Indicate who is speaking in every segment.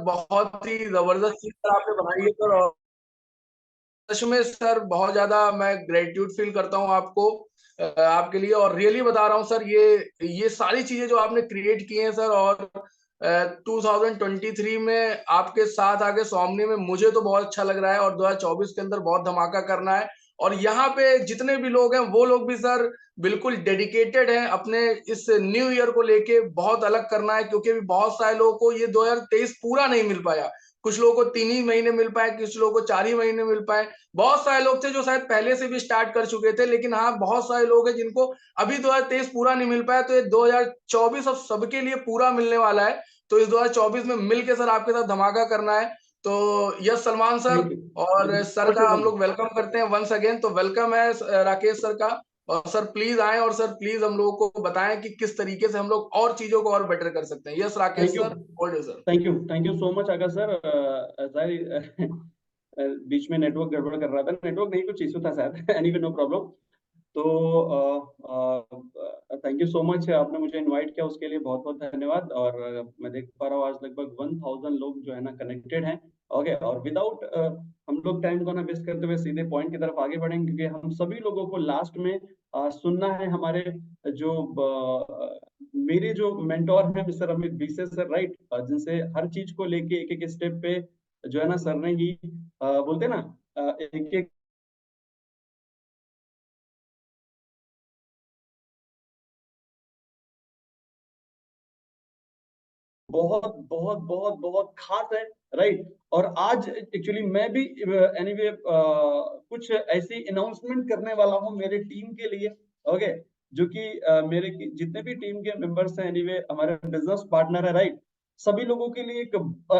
Speaker 1: बहुत ही जबरदस्त चीज सर आपने बनाई है सर। और सच में सर बहुत ज्यादा मैं ग्रेटिट्यूड फील करता हूँ आपको, आपके लिए। और रियली बता रहा हूँ सर, ये सारी चीजें जो आपने क्रिएट की हैं सर, और 2023 में आपके साथ आगे सोमनी में मुझे तो बहुत अच्छा लग रहा है, और 2024 के अंदर बहुत धमाका करना है। और यहाँ पे जितने भी लोग हैं वो लोग भी सर बिल्कुल डेडिकेटेड हैं अपने इस न्यू ईयर को लेके, बहुत अलग करना है। क्योंकि अभी बहुत सारे लोगों को ये 2023 पूरा नहीं मिल पाया। कुछ लोगों को 3 ही महीने मिल पाए, कुछ लोगों को 4 ही महीने मिल पाए। बहुत सारे लोग थे जो शायद पहले से भी स्टार्ट कर चुके थे, लेकिन हाँ बहुत सारे लोग हैं जिनको अभी 2023 पूरा नहीं मिल पाया। तो ये 2024 अब सबके लिए पूरा मिलने वाला है। तो इस 2024 में मिलके सर आपके साथ धमाका करना है। तो yes Salman sir,
Speaker 2: thank you.
Speaker 1: और सर
Speaker 2: मोस्ट
Speaker 1: का हम
Speaker 2: वेलकम।
Speaker 1: लोग वेलकम करते हैं वंस अगेन। तो वेलकम है राकेश सर का। और सर प्लीज आए, और सर प्लीज हम लोगों को बताएं कि किस तरीके से हम लोग और चीजों को और बेटर कर सकते हैं। Yes Rakesh
Speaker 2: thank you.
Speaker 1: Sir, old sir.
Speaker 2: Thank you so much Akash sir. शायद बीच में नेटवर्क गड़बड़ कर रहा था, नेटवर्क नहीं कुछ इशू था शायद। Anyway no problem. तो थैंक यू सो मच, आपने मुझे इनवाइट किया उसके लिए बहुत बहुत धन्यवाद। और मैं देख पा रहा हूँ आज लगभग 1000 लोग जो है ना कनेक्टेड हैं। ओके, और विदाउट हम लोग टाइम को ना वेस्ट करते हुए सीधे पॉइंट की तरफ आगे बढ़ेंगे, क्योंकि हम सभी लोगों को लास्ट में सुनना है हमारे जो मेरे जो मेंटोर हैं मिस्टर अमित बीसे सर, राइट, जिनसे हर चीज को लेके एक एक स्टेप पे जो है ना सर ने ही बोलते हैं ना एक एक बहुत बहुत बहुत बहुत खास है, राइट। और आज एक्चुअली मैं भी एनीवे कुछ ऐसी अनाउंसमेंट करने वाला हूँ मेरे टीम के लिए। ओके, जो कि मेरे जितने भी टीम के मेंबर्स हैं, एनीवे हमारे बिजनेस पार्टनर है, राइट, सभी लोगों के लिए एक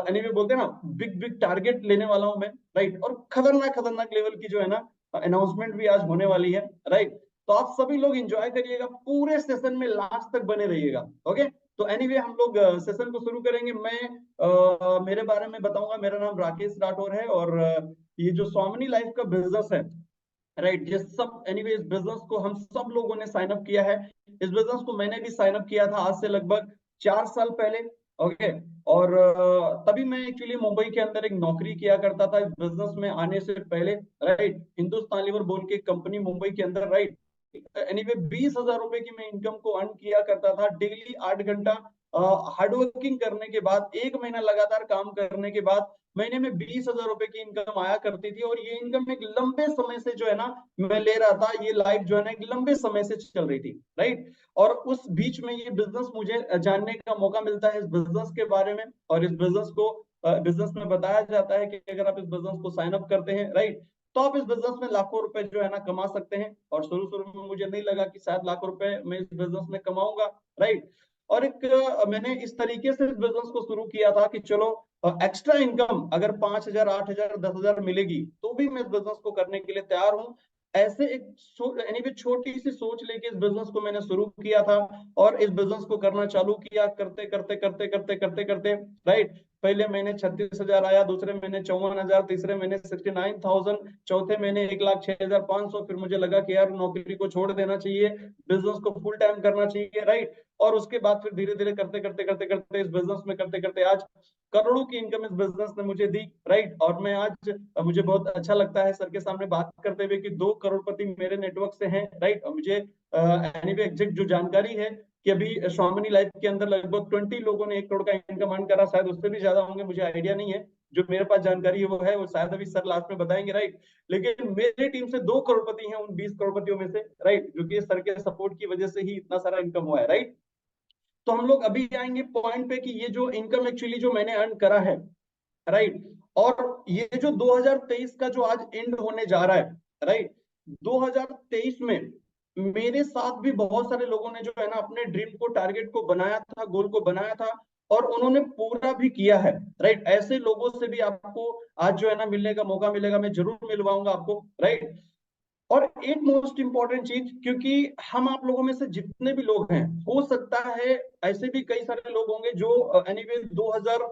Speaker 2: एनीवे बोलते हैं ना बिग बिग टारगेट लेने वाला हूँ मैं, राइट। और खतरनाक खतरनाक लेवल की जो है ना अनाउंसमेंट भी आज होने वाली है, राइट। तो आप सभी लोग एंजॉय करिएगा, पूरे सेशन में लास्ट तक बने रहिएगा। ओके, तो एनीवे हम लोग सेशन को शुरू करेंगे। मैं मेरे बारे में बताऊंगा। मेरा नाम राकेश राठौर है, और ये जो सोमनी लाइफ का बिजनेस है, राइट, ये सब एनीवे इस बिजनेस को हम सब लोगों ने साइन अप किया है। इस बिजनेस को मैंने भी साइन अप किया था आज से लगभग 4 साल पहले। ओके, और तभी मैं एक्चुअली मुंबई के अंदर एक नौकरी किया करता था इस बिजनेस में आने से पहले, राइट। हिंदुस्तान लीवर बोल के कंपनी मुंबई के अंदर, राइट। एनीवे 20,000 रुपए की मैं इनकम को अर्न किया करता था डेली 8 घंटा हार्डवर्किंग करने के बाद, 1 महीना लगातार काम करने के बाद महीने में 20,000 रुपए की इनकम आया करती थी। और ये इनकम एक लंबे समय से जो है ना मैं ले रहा था, ये लाइफ जो है ना एक लंबे समय से चल रही थी, राइट। और उस बीच में ये बिजनेस मुझे जानने का मौका मिलता है इस बिजनेस के बारे में। और इस बिजनेस को बिजनेस में बताया जाता है कि अगर आप इस बिजनेस को साइन अप करते हैं, राइट, तो आप इस बिजनेस में लाखों रुपए जो है ना कमा सकते हैं। और शुरू शुरू में मुझे नहीं लगा कि शायद लाखों रुपए मैं इस बिजनेस में कमाऊंगा, राइट। और एक मैंने इस तरीके से इस बिजनेस को शुरू किया था कि चलो एक्स्ट्रा इनकम अगर 5,000 8,000 10,000 मिलेगी तो भी मैं इस बिजनेस को करने के लिए तैयार हूँ। ऐसे एक एनीवे छोटी सी सोच लेके इस बिजनेस को मैंने शुरू किया था। और इस बिजनेस को करना चालू किया, करते करते करते करते करते करते, राइट। पहले महीने 36,000 आया, दूसरे महीने 54,000, तीसरे महीने 69,000, चौथे महीने 1,06,500। फिर मुझे लगा कि यार नौकरी को छोड़ देना चाहिए, बिजनेस को फुल टाइम करना चाहिए, राइट। और उसके बाद फिर धीरे धीरे करते करते करते करते इस बिजनेस में करते करते आज करोड़ों की इनकम इस बिजनेस ने मुझे दी, राइट। और मैं आज मुझे बहुत अच्छा लगता है सर के सामने बात करते हुए कि 2 करोड़पति मेरे नेटवर्क से हैं, राइट। और मुझे एनीवे एग्जैक्ट जो जानकारी है कि अभी स्वामिनी लाइफ के अंदर लगभग 20 लोगों ने 1 करोड़ का इनकम अर्न करा, शायद उससे भी ज्यादा होंगे, मुझे आइडिया नहीं है। जो मेरे पास जानकारी है वो शायद अभी सर लास्ट में बताएंगे, राइट। लेकिन मेरी टीम से 2 करोड़पति हैं उन 20 करोड़पतियों में से, राइट, जो कि सर के सपोर्ट की वजह से ही इतना सारा इनकम हुआ है, राइट। तो हम लोग अभी आएंगे पॉइंट पे कि ये जो इनकम एक्चुअली जो मैंने अर्न करा है, राइट। और ये जो 2023 का जो आज एंड होने जा रहा है, राइट, 2023 में मेरे साथ भी बहुत सारे लोगों ने जो है ना अपने ड्रीम को, टारगेट को बनाया था, गोल को बनाया था, और उन्होंने पूरा भी किया है, राइट। ऐसे लोगों से भी आपको आज जो है ना मिलने का मौका मिलेगा, मैं जरूर मिलवाऊंगा आपको, राइट। और एक मोस्ट इंपॉर्टेंट चीज, क्योंकि हम आप लोगों में से जितने भी लोग हैं, हो सकता है ऐसे भी कई सारे लोग होंगे जो एनीवे 2000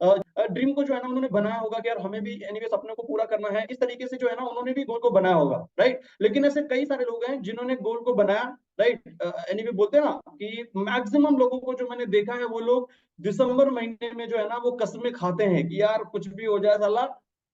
Speaker 2: अ, ड्रीम को जो है ना उन्होंने बनाया होगा कि यार हमें भी एनीवे सपने को पूरा करना है, इस तरीके से जो है ना उन्होंने भी गोल को बनाया होगा, राइट। लेकिन ऐसे कई सारे लोग हैं जिन्होंने गोल को बनाया, राइट। एनीवे बोलते हैं ना कि मैक्सिमम लोगों को जो मैंने देखा है वो लोग दिसंबर महीने में जो है ना वो कस्में खाते हैं कि यार कुछ भी हो जाए साला,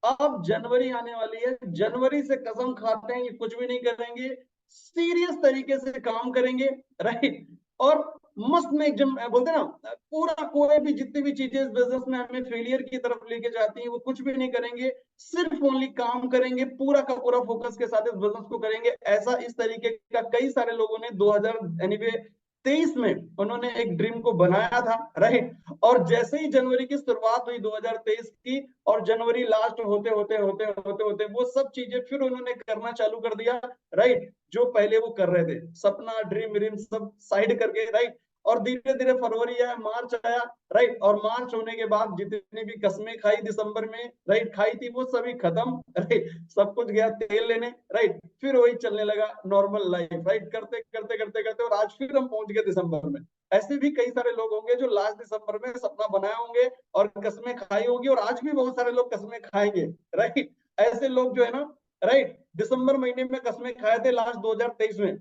Speaker 2: अब जनवरी आने वाली है, जनवरी से कसम खाते हैं कि कुछ भी नहीं करेंगे, सीरियस तरीके से काम करेंगे, राइट। और मस्त में एकदम बोलते हैं ना पूरा, कोई भी जितनी भी चीजें इस बिजनेस में हमें फेलियर की तरफ लेके जाती हैं वो कुछ भी नहीं करेंगे, सिर्फ ओनली काम करेंगे, पूरा का पूरा फोकस के साथ इस बिजनेस को करेंगे। ऐसा इस तरीके का कई सारे लोगों ने 2023 में उन्होंने एक ड्रीम को बनाया था, राइट। और जैसे ही जनवरी की शुरुआत हुई 2023 की और जनवरी लास्ट होते होते होते होते होते वो सब चीजें फिर उन्होंने करना चालू कर दिया, राइट। जो पहले वो कर रहे थे, सपना ड्रीम ड्रीम सब साइड करके, राइट। और धीरे धीरे फरवरी आया, मार्च आया, राइट। और मार्च होने के बाद जितनी भी कस्में खाई दिसंबर में, राइट, खाई थी वो सभी खत्म, राइट। सब कुछ गया तेल लेने, राइट। फिर वही चलने लगा नॉर्मल लाइफ, राइट, करते करते करते करते और आज फिर हम पहुंच गए दिसंबर में। ऐसे भी कई सारे लोग होंगे जो लास्ट दिसंबर में सपना बनाए होंगे और कस्में खाई होगी, और आज भी बहुत सारे लोग कस्में खाएंगे, राइट। ऐसे लोग जो है ना, राइट, दिसंबर महीने में कस्में खाए थे लास्ट 2023 में,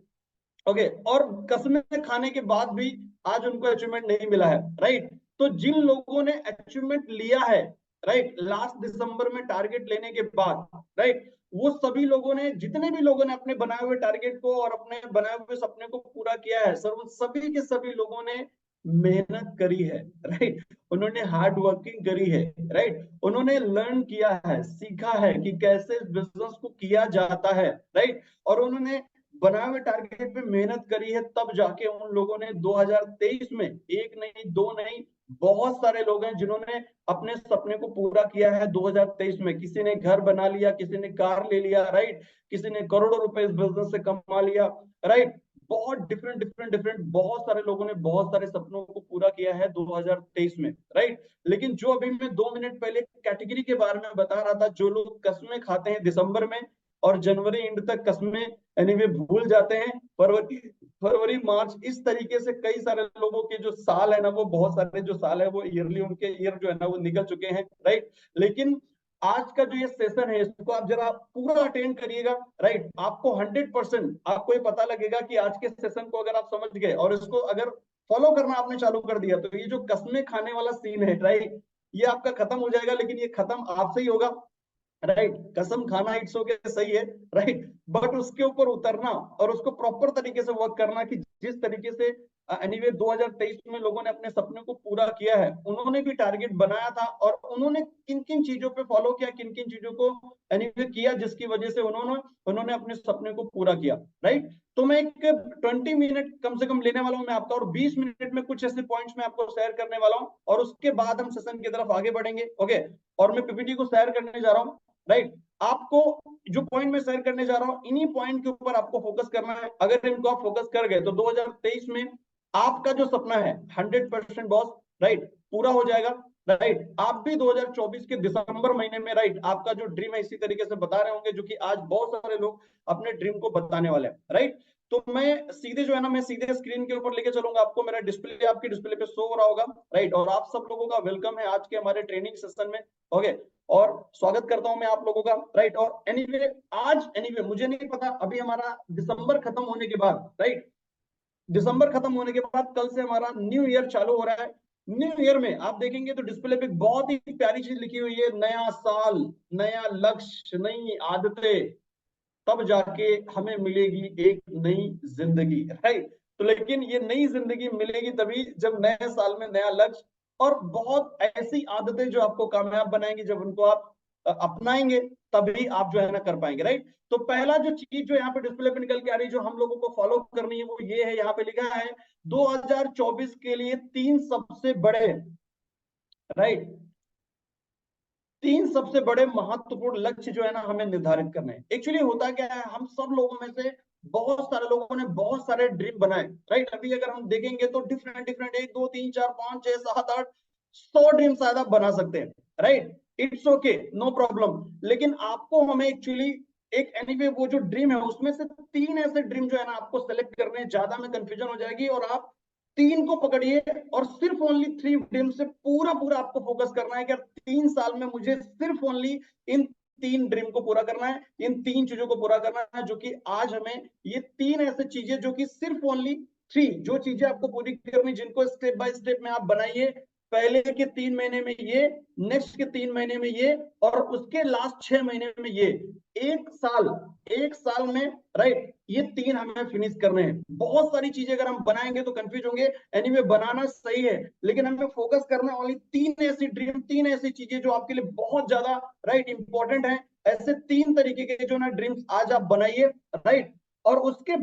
Speaker 2: ओके। और कस्में खाने के बाद भी आज उनको अचीवमेंट नहीं मिला है, राइट। तो जिन लोगों ने अचीवमेंट लिया है, राइट, लास्ट दिसंबर में टारगेट लेने के बाद, राइट, वो सभी लोगों ने, जितने भी लोगों ने अपने बनाए हुए टारगेट को और अपने बनाए हुए सपने को पूरा किया है सर, उन सभी के सभी लोगों ने मेहनत करी है, राइट। उन्होंने हार्ड वर्किंग करी है, राइट। उन्होंने लर्न किया है, सीखा है कि कैसे बिजनेस को किया जाता है, राइट। और उन्होंने बनाए हुए टारगेट पे मेहनत करी है, तब जाके उन लोगों ने 2023 में एक नहीं दो नहीं बहुत सारे लोग हैं जिन्होंने अपने सपने को पूरा किया है 2023 में। किसी ने घर बना लिया, किसी ने कार ले लिया, राइट, किसी ने करोड़ों रुपए इस बिजनेस से कमा लिया, राइट। बहुत डिफरेंट डिफरेंट डिफरेंट बहुत सारे लोगों ने बहुत सारे सपनों को पूरा किया है 2023 में, राइट। लेकिन जो अभी मैं 2 मिनट पहले कैटेगरी के बारे में बता रहा था, जो लोग कस्में खाते हैं दिसंबर में और जनवरी एंड तक कस्में एनीवे भूल जाते हैं, फरवरी फरवरी मार्च, इस तरीके से कई सारे लोगों के जो साल है ना, वो बहुत सारे जो साल है वो ईयरली उनके ईयर जो है ना वो निकल चुके हैं, राइट। लेकिन आज का जो ये सेशन है इसको आप जरा पूरा अटेंड करिएगा, राइट। आपको 100% आपको ये पता लगेगा कि आज के सेशन को अगर आप समझ गए और इसको अगर फॉलो करना आपने चालू कर दिया तो ये जो कस्में खाने वाला सीन है, राइट, ये आपका खत्म हो जाएगा। लेकिन ये खत्म आपसे ही होगा, राइट। कसम खाना इट्स ओके, सही है, राइट। बट उसके ऊपर उतरना और उसको प्रॉपर तरीके से वर्क करना कि जिस तरीके से एनीवे 2023 में लोगों ने अपने सपने को पूरा किया है, उन्होंने भी टारगेट बनाया था और उन्होंने किन किन चीजों पे फॉलो किया, किन किन चीजों को एनीवे किया जिसकी वजह से उन्होंने अपने सपने को पूरा किया, राइट। तो मैं एक 20 मिनट कम से कम लेने वाला हूं मैं आपका, और 20 मिनट में कुछ ऐसे पॉइंट्स मैं आपको शेयर करने वाला हूं और उसके बाद हम सेशन की तरफ आगे बढ़ेंगे, ओके। और मैं पीपीटी को शेयर करने जा रहा हूं, राइट। आपको जो पॉइंट मैं शेयर करने जा रहा हूं इन्हीं पॉइंट के ऊपर आपको फोकस करना है। अगर इनको आप फोकस कर गए तो 2023 में आपका जो सपना है 100% बॉस, राइट, पूरा हो जाएगा, राइट। आप भी 2024 के दिसंबर महीने में, राइट, आपका जो ड्रीम है इसी तरीके से बता रहे होंगे, जो कि आज बहुत सारे लोग अपने ड्रीम को बताने वाले हैं, राइट। तो मैं सीधे जो है ना, मैं सीधे स्क्रीन के ऊपर लेके चलूंगा आपको, मेरा डिस्प्ले आपकी डिस्प्ले पे शो हो रहा होगा, राइट। और आप सब लोगों का वेलकम है आज के हमारे ट्रेनिंग सेशन में, ओके। और स्वागत करता हूं मैं आप लोगों का, राइट। और एनीवे आज मुझे नहीं पता, अभी हमारा दिसंबर खत्म होने के बाद, राइट, दिसंबर खत्म होने के बाद कल से हमारा न्यू ईयर चालू हो रहा है। न्यू ईयर में आप देखेंगे तो डिस्प्ले पे बहुत ही प्यारी चीज लिखी हुई है, नया साल, नया लक्ष्य, नई आदतें, तब जाके हमें मिलेगी एक नई जिंदगी, राइट। तो लेकिन ये नई जिंदगी मिलेगी तभी जब नए साल में नया लक्ष्य और बहुत ऐसी आदतें जो आपको कामयाब बनाएंगी, जब उनको आप अपनाएंगे तभी आप जो है ना कर पाएंगे, राइट। तो पहला जो चीज जो यहाँ पे डिस्प्ले पे निकल के आ रही है, जो हम लोगों को फॉलो करनी है, वो ये है, यहाँ पे लिखा है 2024 के लिए 3 सबसे बड़े, राइट, 3 सबसे बड़े महत्वपूर्ण लक्ष्य जो है ना हमें निर्धारित करने हैं। एक्चुअली होता क्या है, हम सब लोगों में से बहुत सारे लोगों ने बहुत सारे ड्रीम बनाए, राइट। अभी अगर हम देखेंगे तो डिफरेंट डिफरेंट 1 2 3 4 5 6 7 8 100 ड्रीम शायद आप बना सकते हैं, right. It's okay, no problem. लेकिन आपको हमें एक्चुअली एक एनीवे वो जो ड्रीम है उसमें से 3 ऐसे ड्रीम जो है ना आपको सेलेक्ट करने हैं, ज्यादा में कंफ्यूजन हो जाएगी और आप 3 को पकड़िए और सिर्फ ओनली 3 ड्रीम से पूरा पूरा आपको फोकस करना है कि 3 साल में मुझे सिर्फ ओनली इन 3 ड्रीम को पूरा करना है, इन 3 चीजों को पूरा करना है, जो कि आज हमें ये 3 ऐसे चीजें जो कि सिर्फ ओनली 3 जो चीजें आपको पूरी करनी, जिनको स्टेप बाय स्टेप में आप बनाइए। पहले के 3 महीने में ये, नेक्स्ट के 3 महीने में ये, और उसके लास्ट 6 महीने में ये। एक साल में राइट ये 3 हमें फिनिश करने हैं। बहुत सारी चीजें अगर हम बनाएंगे तो कंफ्यूज होंगे। एनीवे बनाना सही है, लेकिन हमें फोकस करना ओनली 3 ऐसी ड्रीम, 3 ऐसी चीजें जो आपके लिए बहुत ज्यादा राइट इंपॉर्टेंट है। ऐसे 3 तरीके के जो ना ड्रीम्स आज आप बनाइए राइट। और उसके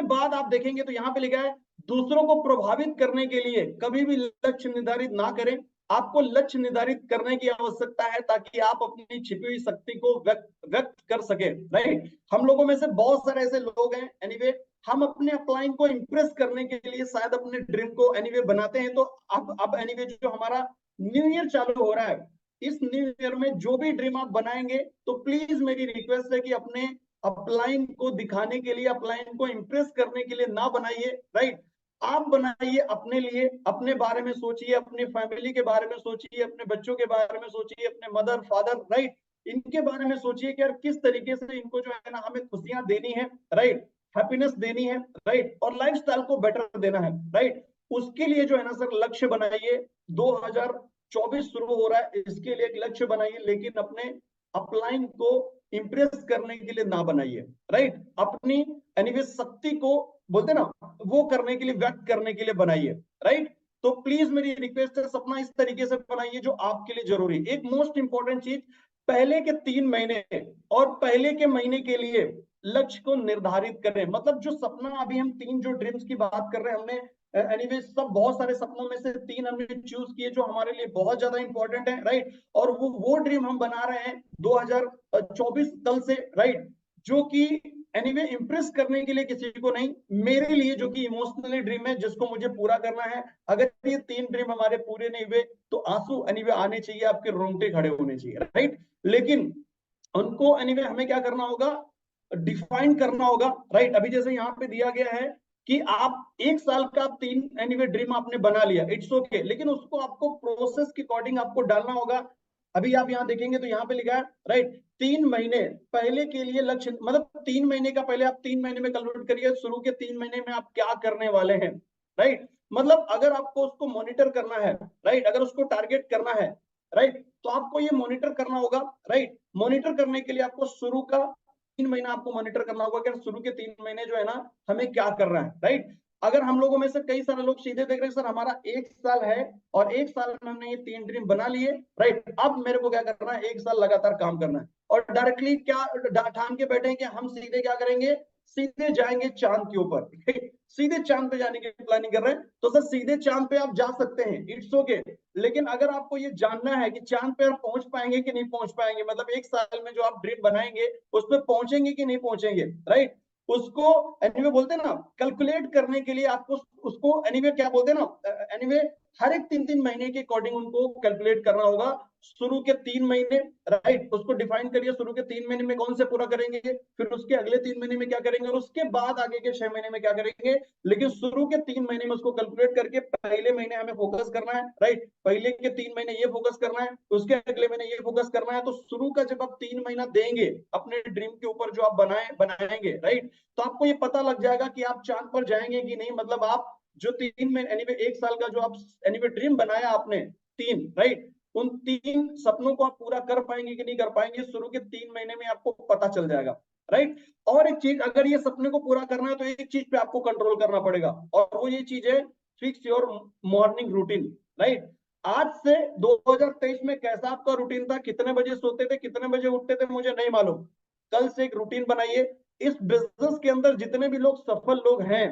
Speaker 2: बाद आप देखेंगे तो यहाँ पे लिखा है, दूसरों को प्रभावित करने के लिए कभी भी लक्ष्य निर्धारित ना करें। आपको लक्ष्य निर्धारित करने की आवश्यकता है ताकि आप अपनी छिपी हुई शक्ति को व्यक्त कर सके राइट। हम लोगों में से बहुत सारे ऐसे लोग हैं एनीवे, हम अपने अपलाइन को इंप्रेस करने के लिए शायद अपने ड्रीम को एनीवे बनाते हैं। तो अब एनीवे जो हमारा न्यू ईयर चालू हो रहा है, इस न्यू ईयर में जो भी ड्रीम आप बनाएंगे तो प्लीज मेरी रिक्वेस्ट है कि अपने अपलाइन को दिखाने के लिए, अपलाइन को इंप्रेस करने के लिए ना बनाइए राइट। आप बनाइए अपने लिए, अपने बारे में सोचिए, अपने फैमिली के बारे में सोचिए, अपने बच्चों के बारे में सोचिए, अपने मदर फादर राइट इनके बारे में सोचिए कि यार किस तरीके से इनको जो है ना हमें खुशियां देनी है राइट, हैप्पीनेस देनी है राइट, और लाइफस्टाइल को बेटर देना है राइट। उसके लिए जो है ना सर लक्ष्य बनाइए। 2024 शुरू हो रहा है, इसके लिए एक लक्ष्य बनाइए, लेकिन अपने अपलाइन को इंप्रेस करने के लिए ना बनाइए राइट। अपनी एनीवे शक्ति को बोलते ना वो करने के लिए, व्यक्त करने के लिए बनाइए राइट। तो प्लीज मेरी रिक्वेस्ट है, सपना इस तरीके से बनाइए जो आपके लिए जरूरी। एक मोस्ट इंपॉर्टेंट चीज, पहले के 3 महीने और पहले के महीने के लिए लक्ष्य को निर्धारित करें। मतलब जो सपना अभी हम 3 जो ड्रीम्स की बात कर रहे हैं, हमने एनीवे सब बहुत सारे सपनों में से 3 हमने चूज किए जो हमारे लिए बहुत ज्यादा इंपॉर्टेंट है राइट। और वो ड्रीम हम बना रहे हैं 2024 कल से राइट, जो कि एनीवे इंप्रेस करने के लिए किसी को नहीं, मेरे लिए जो कि इमोशनली ड्रीम है, जिसको मुझे पूरा करना है। अगर ये 3 ड्रीम हमारे पूरे नहीं हुए तो आंसू एनीवे आने चाहिए, आपके रोंगटे खड़े होने चाहिए राइट। लेकिन उनको एनीवे हमें क्या करना होगा, डिफाइन करना होगा राइट। अभी जैसे यहाँ पे दिया गया है कि आप 1 साल का 3 एनीवे ड्रीम आपने बना लिया, इट्स ओके, लेकिन उसको आपको प्रोसेस के अकॉर्डिंग आपको डालना होगा। अभी आप यहाँ देखेंगे तो यहाँ पे लिखा है राइट 3 महीने पहले के लिए लक्ष्य, मतलब 3 महीने का पहले आप 3 महीने में कन्वर्ट करिए, शुरू के 3 महीने में आप क्या करने वाले हैं राइट। मतलब अगर आपको उसको मॉनिटर करना है राइट, अगर उसको टारगेट करना है राइट, तो आपको ये मॉनिटर करना होगा राइट। मॉनिटर करने के लिए आपको शुरू का 3 महीना आपको मॉनिटर करना होगा कि शुरू के 3 महीने जो है ना हमें क्या करना है राइट। अगर हम लोगों में से कई सारे लोग सीधे देख रहे हैं सर हमारा 1 साल है और 1 साल में हमने ये 3 ड्रीम बना लिए राइट, अब मेरे को क्या करना है, 1 साल लगातार काम करना है। और डायरेक्टली क्या ठान के बैठे कि हम सीधे क्या करेंगे, सीधे जाएंगे चांद के ऊपर सीधे चांद पे जाने की प्लानिंग कर रहे हैं। तो सर सीधे चांद पे आप जा सकते हैं, इट्स ओके, लेकिन अगर आपको ये जानना है कि चांद पे आप पहुंच पाएंगे कि नहीं पहुंच पाएंगे, मतलब 1 साल में जो आप ड्रीम बनाएंगे उस पर पहुंचेंगे कि नहीं पहुंचेंगे राइट, उसको एनीवे बोलते हैं ना कैलकुलेट करने के लिए आपको उसको एनीवे क्या बोलते हैं ना, एनीवे हर एक 3-3 महीने के अकॉर्डिंग उनको कैलकुलेट करना होगा। शुरू के 3 महीने राइट, उसको डिफाइन करिए, शुरू के 3 महीने में कौन से पूरा करेंगे, फिर उसके अगले 3 महीने में क्या करेंगे, और उसके बाद आगे के 6 महीने में क्या करेंगे। लेकिन शुरू के 3 महीने में उसको कैलकुलेट करके पहले महीने हमें फोकस करना है राइट, पहले के 3 महीने ये फोकस करना है, उसके अगले महीने ये फोकस करना है। तो शुरू का जब आप 3 महीना देंगे अपने ड्रीम के ऊपर जो आप बनाएंगे राइट, तो आपको ये पता लग जाएगा कि आप चांद पर जाएंगे कि नहीं। मतलब आप जो 3 में एनीवे 1 साल का जो आप एनीवे ड्रीम बनाया आपने 3 राइट, उन 3 सपनों को आप पूरा कर पाएंगे कि नहीं कर पाएंगे, शुरू के 3 महीने में आपको पता चल जाएगा राइट। और एक चीज, अगर ये सपने को पूरा करना है तो एक चीज पे आपको कंट्रोल करना पड़ेगा, और वो ये चीज है, fix your morning routine right. आज से 2023 में कैसा आपका रूटीन था, कितने बजे सोते थे, कितने बजे उठते थे, मुझे नहीं मालूम। कल से एक रूटीन बनाइए। इस बिजनेस के अंदर जितने भी लोग सफल लोग हैं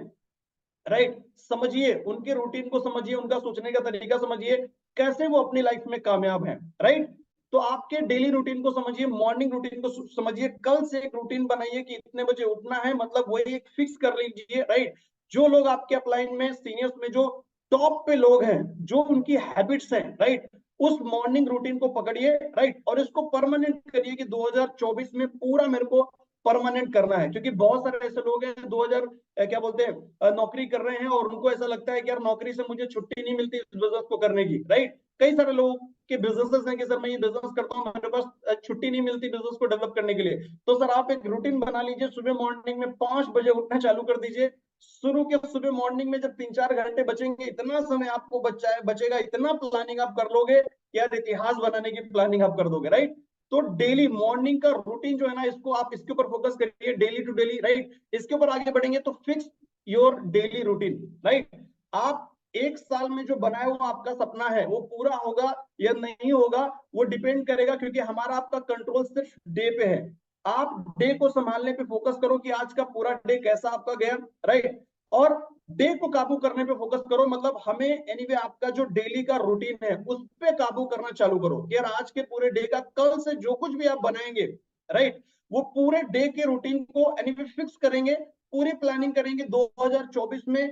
Speaker 2: राइट, समझिए उनके रूटीन को, समझिए उनका सोचने का तरीका, समझिए कैसे वो अपनी लाइफ में कामयाब हैं राइट। तो आपके डेली रूटीन को समझिए, मॉर्निंग रूटीन को समझिए, कल से एक रूटीन बनाइए कि इतने बजे उठना है, मतलब वही एक फिक्स कर लीजिए राइट। जो लोग आपके अपलाइन में सीनियर्स में जो टॉप पे लोग हैं, जो उनकी हैबिट्स हैं राइट, उस मॉर्निंग रूटीन को पकड़िए राइट, और इसको परमानेंट करिए कि 2024 में पूरा मेरे को परमानेंट करना है, क्योंकि बहुत सारे ऐसे लोग हैं 2000 क्या बोलते हैं नौकरी कर रहे हैं और उनको ऐसा लगता है कि यार नौकरी से मुझे छुट्टी नहीं मिलती इस बिजनेस को करने की, राइट। कई सारे लोग के बिजनेसेस हैं कि सर मैं ये बिजनेस करता हूँ, मेरे पास छुट्टी नहीं मिलती बिजनेस को डेवलप करने के लिए। तो सर आप एक रूटीन बना लीजिए, सुबह मॉर्निंग में 5 बजे उठना चालू कर दीजिए। शुरू के सुबह मॉर्निंग में जब 3-4 घंटे बचेंगे, इतना समय आपको बचेगा, इतना प्लानिंग आप कर लोगे कि यार इतिहास बनाने की प्लानिंग आप कर दोगे, राइट। तो डेली मॉर्निंग का रूटीन जो है ना, इसको आप इसके ऊपर फोकस करिए, डेली टू डेली, राइट। इसके ऊपर आगे बढ़ेंगे तो fix your daily routine, right. आप 1 साल में जो बनाया हुआ आपका सपना है वो पूरा होगा या नहीं होगा, वो डिपेंड करेगा, क्योंकि हमारा आपका कंट्रोल सिर्फ डे पे है। आप डे को संभालने पे फोकस करो कि आज का पूरा डे कैसा आपका गया, राइट। और डे को काबू करने पे फोकस करो, मतलब हमें एनीवे आपका जो डेली का रूटीन है उस पे काबू करना चालू करो कि यार आज के पूरे डे का, कल से जो कुछ भी आप बनाएंगे, राइट, वो पूरे डे के रूटीन को एनीवे फिक्स करेंगे, पूरी प्लानिंग करेंगे। 2024 में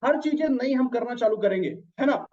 Speaker 2: हर चीजें नई हम करना चालू करेंगे, है ना।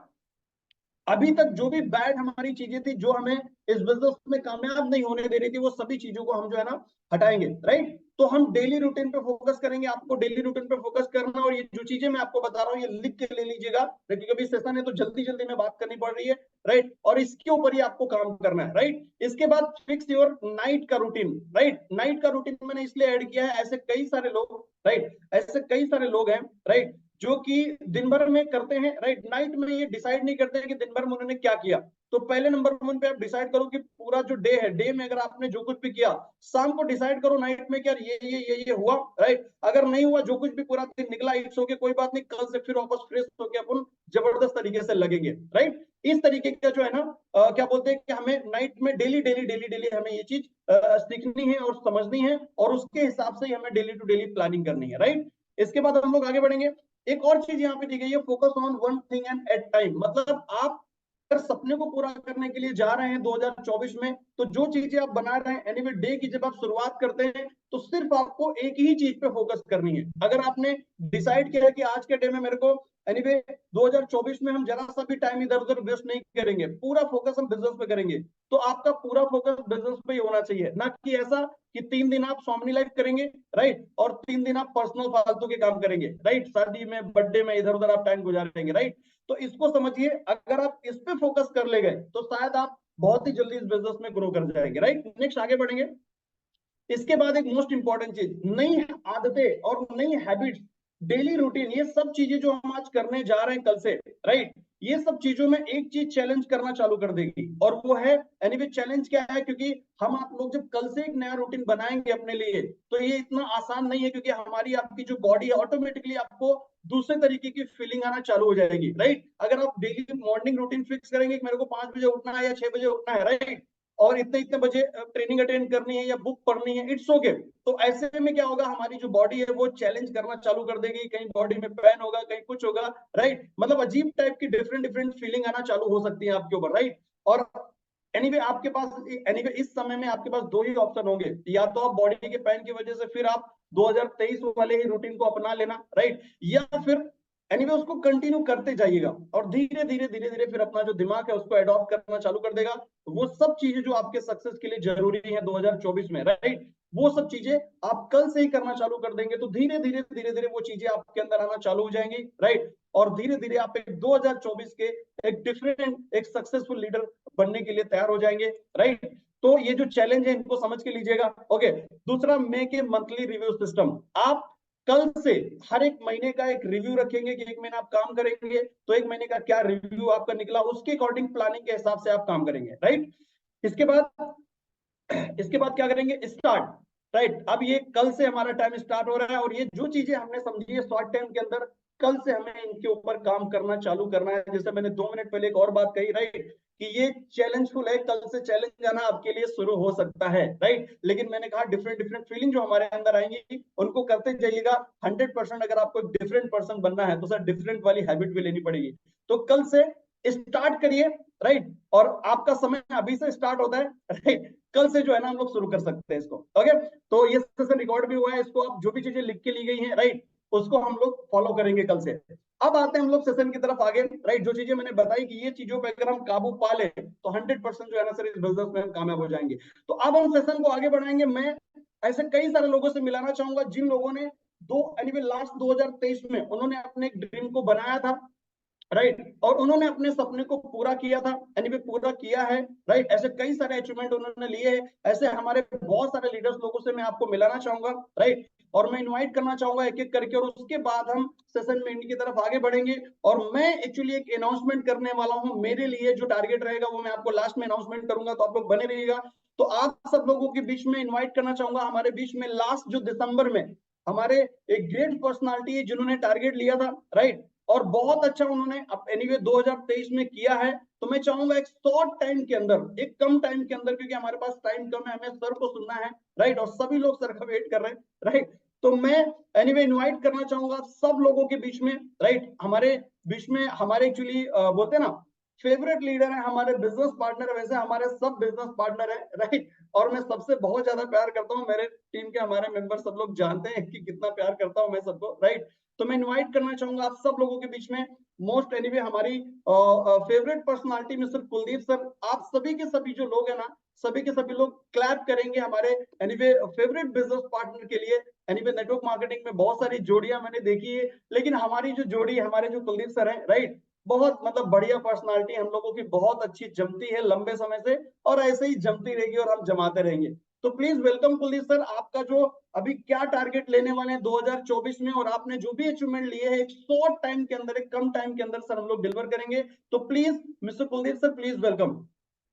Speaker 2: अभी तक जो भी बैड हमारी चीजें थी, जो हमें इस बिजनेस में कामयाब नहीं होने दे रही थी, वो सभी चीजों को हम जो है ना हटाएंगे, राइट। तो हम डेली रूटीन पे फोकस करेंगे, आपको डेली रूटीन पे फोकस करना। और ये जो चीजें मैं आपको बता रहा हूँ ये लिख के ले लीजिएगा, क्योंकि कभी सेशन है तो जल्दी जल्दी में बात करनी पड़ रही है, राइट। और इसके ऊपर ही आपको काम करना है, राइट। इसके बाद फिक्स योर नाइट का रूटीन, राइट। नाइट का रूटीन मैंने इसलिए ऐड किया है, ऐसे कई सारे लोग, राइट, ऐसे कई सारे लोग हैं, राइट, जो कि दिन भर में करते हैं, राइट, नाइट में ये डिसाइड नहीं करते हैं कि दिन भर में उन्होंने क्या किया। तो पहले नंबर 1 पे आप डिसाइड करो कि पूरा जो डे है, डे में अगर आपने जो कुछ भी किया, शाम को डिसाइड करो नाइट में कि यार ये हुआ, राइट। अगर नहीं हुआ, जो कुछ भी पूरा दिन निकला, इट्स ओके, कोई बात नहीं, कल से फिर वापस फ्रेश होकर अपन जबरदस्त तरीके से लगेंगे, राइट। इस तरीके का जो है ना क्या बोलते हैं कि हमें नाइट में डेली डेली डेली डेली हमें ये चीज सीखनी है और समझनी है, और उसके हिसाब से ही हमें डेली टू डेली प्लानिंग करनी है, राइट। इसके बाद हम लोग आगे बढ़ेंगे। एक और चीज यहाँ पे दी गई है, focus on one thing and at time. मतलब आप अगर सपने को पूरा करने के लिए जा रहे हैं 2024 में, तो जो चीजें आप बना रहे हैं एनीवे डे की जब आप शुरुआत करते हैं, तो सिर्फ आपको एक ही चीज पे फोकस करनी है। अगर आपने डिसाइड किया है कि आज के डे में मेरे को एनीवे 2024 में हम जरा सा भी टाइम इधर उधर वेस्ट नहीं करेंगे, पूरा फोकस हम बिजनेस पे करेंगे, तो आपका पूरा फोकस बिजनेस पे ही होना चाहिए। ना कि ऐसा कि 3 दिन आप स्वामी लाइफ करेंगे, राइट, और 3 दिन आप पर्सनल फालतू के काम करेंगे, राइट, शादी में, बर्थडे में इधर उधर आप टाइम गुजारेंगे, राइट। तो इसको समझिए, अगर आप इस पे फोकस कर ले गए तो शायद आप बहुत ही जल्दी इस बिजनेस में ग्रो कर जाएंगे, राइट। नेक्स्ट आगे बढ़ेंगे। इसके बाद एक मोस्ट इंपॉर्टेंट चीज, नई आदतें और नई हैबिट्स, डेली रूटीन, ये सब चीजें जो हम आज करने जा रहे हैं कल से, राइट, ये सब चीजों में एक चीज चैलेंज करना चालू कर देगी, और वो है एनीवे चैलेंज क्या है, क्योंकि हम आप लोग जब कल से एक नया रूटीन बनाएंगे अपने लिए, तो ये इतना आसान नहीं है, क्योंकि हमारी आपकी जो बॉडी है ऑटोमेटिकली आपको दूसरे तरीके की फीलिंग आना चालू हो जाएगी, राइट। अगर आप डेली मॉर्निंग रूटीन फिक्स करेंगे कि मेरे को 5 बजे उठना है या 6 बजे उठना है, राइट, और इतने इतने बजे ट्रेनिंग अटेंड करनी है या बुक पढ़नी है, इट्स ओके। तो ऐसे में क्या होगा, हमारी जो बॉडी है वो चैलेंज करना चालू कर देगी, कहीं बॉडी में पेन होगा, कहीं कुछ होगा, राइट। मतलब अजीब टाइप की डिफरेंट डिफरेंट फीलिंग आना चालू हो सकती है आपके ऊपर, राइट। और एनीवे आपके पास एनीवे इस समय में आपके पास 2 ही ऑप्शन होंगे, या तो आप बॉडी के पेन की वजह से फिर आप 2023 वाले ही रूटीन को अपना लेना, राइट, या फिर एनीवे उसको कंटिन्यू करते जाइएगा, और धीरे धीरे धीरे धीरे फिर अपना जो दिमाग है उसको अडॉप्ट करना चालू कर देगा। वो सब चीजें जो आपके सक्सेस के लिए जरूरी है 2024 में, राइट, वो सब चीजें आप कल से ही करना चालू कर देंगे, तो धीरे धीरे धीरे वो चीजें आपके अंदर आना चालू हो जाएंगी, राइट। और धीरे धीरे आप एक 2024 के एक डिफरेंट, एक सक्सेसफुल लीडर बनने के लिए तैयार हो जाएंगे, राइट। तो ये जो चैलेंज है इनको समझ के लीजिएगा, ओके। दूसरा, make a monthly review system. आप कल से हर एक महीने का एक रिव्यू रखेंगे कि 1 महीना आप काम करेंगे तो 1 महीने का क्या रिव्यू आपका निकला, उसके अकॉर्डिंग प्लानिंग के हिसाब से आप काम करेंगे, राइट। इसके बाद क्या करेंगे, स्टार्ट, राइट। अब ये कल से हमारा टाइम स्टार्ट हो रहा है, और ये जो चीजें हमने समझी है शॉर्ट टाइम के अंदर, कल से हमें इनके ऊपर काम करना चालू करना है। जैसे मैंने 2 मिनट पहले एक और बात कही, राइट, कि ये चैलेंजफुल है, कल से चैलेंज आना आपके लिए शुरू हो सकता है, राइट। लेकिन मैंने कहा डिफरेंट डिफरेंट फीलिंग जो हमारे अंदर आएंगी उनको करते जाइएगा। 100% अगर आपको डिफरेंट पर्सन बनना है तो सर डिफरेंट वाली हैबिट भी लेनी पड़ेगी। तो कल से स्टार्ट करिए, राइट, और आपका समय अभी से स्टार्ट होता है, राइट, कल से जो है ना हम लोग शुरू कर सकते हैं इसको, ओके। तो ये सेशन रिकॉर्ड भी हुआ है, इसको आप जो भी चीजें लिख के ली गई हैं, राइट, उसको हम लोग फॉलो करेंगे कल से। अब आते हैं हम लोग सेशन की तरफ आगे, राइट। जो चीजें मैंने बताई कि ये चीजों पे अगर हम काबू पा ले तो 100% जो है ना सर इस बिजनेस में हम कामयाब हो जाएंगे। तो अब हम सेशन को आगे बढ़ाएंगे। मैं ऐसे कई सारे लोगों से मिलाना चाहूंगा जिन लोगों ने एनीवे लास्ट 2023 में उन्होंने अपने एक ड्रीम को बनाया था, राइट, और उन्होंने अपने सपने को पूरा किया था, एनीवे पूरा किया है, राइट। ऐसे कई सारे अचीवमेंट उन्होंने लिए हैं। ऐसे हमारे बहुत सारे लीडर्स लोगों से मैं आपको मिलाना चाहूंगा, राइट, और मैं इनवाइट करना चाहूंगा एक एक करके, और उसके बाद हम सेशन में की तरफ आगे बढ़ेंगे। और मैं एक्चुअली एक अनाउंसमेंट करने वाला हूं, मेरे लिए जो टारगेट रहेगा वो मैं आपको लास्ट में अनाउंसमेंट करूंगा, तो आप लोग बने रहिएगा। तो आप सब लोगों के बीच में इन्वाइट करना चाहूंगा, हमारे बीच में लास्ट जो दिसंबर में हमारे एक ग्रेट पर्सनालिटी है जिन्होंने टारगेट लिया था, राइट, और बहुत अच्छा उन्होंने एनीवे 2023 में किया है। तो मैं चाहूंगा एक शॉर्ट टाइम के अंदर, एक कम टाइम के अंदर, क्योंकि हमारे पास टाइम कम है, हमें सर को सुनना है, राइट, और सभी लोग सर का वेट कर रहे हैं, राइट। तो मैं एनीवे इनवाइट करना चाहूंगा सब लोगों के बीच में, राइट, हमारे बीच में हमारे एक्चुअली बोलते हैं ना फेवरेट लीडर है, हमारे बिजनेस पार्टनर है, वैसे हमारे सब बिजनेस पार्टनर है, राइट। और मैं सबसे बहुत ज्यादा प्यार करता हूँ, मेरे टीम के हमारे मेंबर सब लोग जानते हैं कि कितना प्यार करता हूँ मैं सबको, राइट। तो मैं इनवाइट करना चाहूंगा आप सब लोगों के बीच में मोस्ट एनीवे हमारी favourite personality mister Kuldeep sir. आप सभी के सभी जो लोग हैं ना, सभी के सभी लोग क्लैप करेंगे हमारे एनीवे फेवरेट बिजनेस पार्टनर के लिए। एनीवे नेटवर्क मार्केटिंग में बहुत सारी जोड़ियां मैंने देखी है, लेकिन हमारी जो जोड़ी हमारे जो कुलदीप सर हैं, राइट, बहुत मतलब बढ़िया पर्सनालिटी, हम लोगों की बहुत अच्छी जमती है लंबे समय से, और ऐसे ही जमती रहेगी और हम जमाते रहेंगे। तो प्लीज वेलकम कुलदीप सर, आपका जो अभी क्या टारगेट लेने वाले हैं 2024 में, और आपने जो भी अचीवमेंट लिए हैं एक शॉर्ट टाइम के अंदर, एक कम टाइम के अंदर सर हम लोग डिलीवर करेंगे। तो please mister Kuldeep sir, please welcome.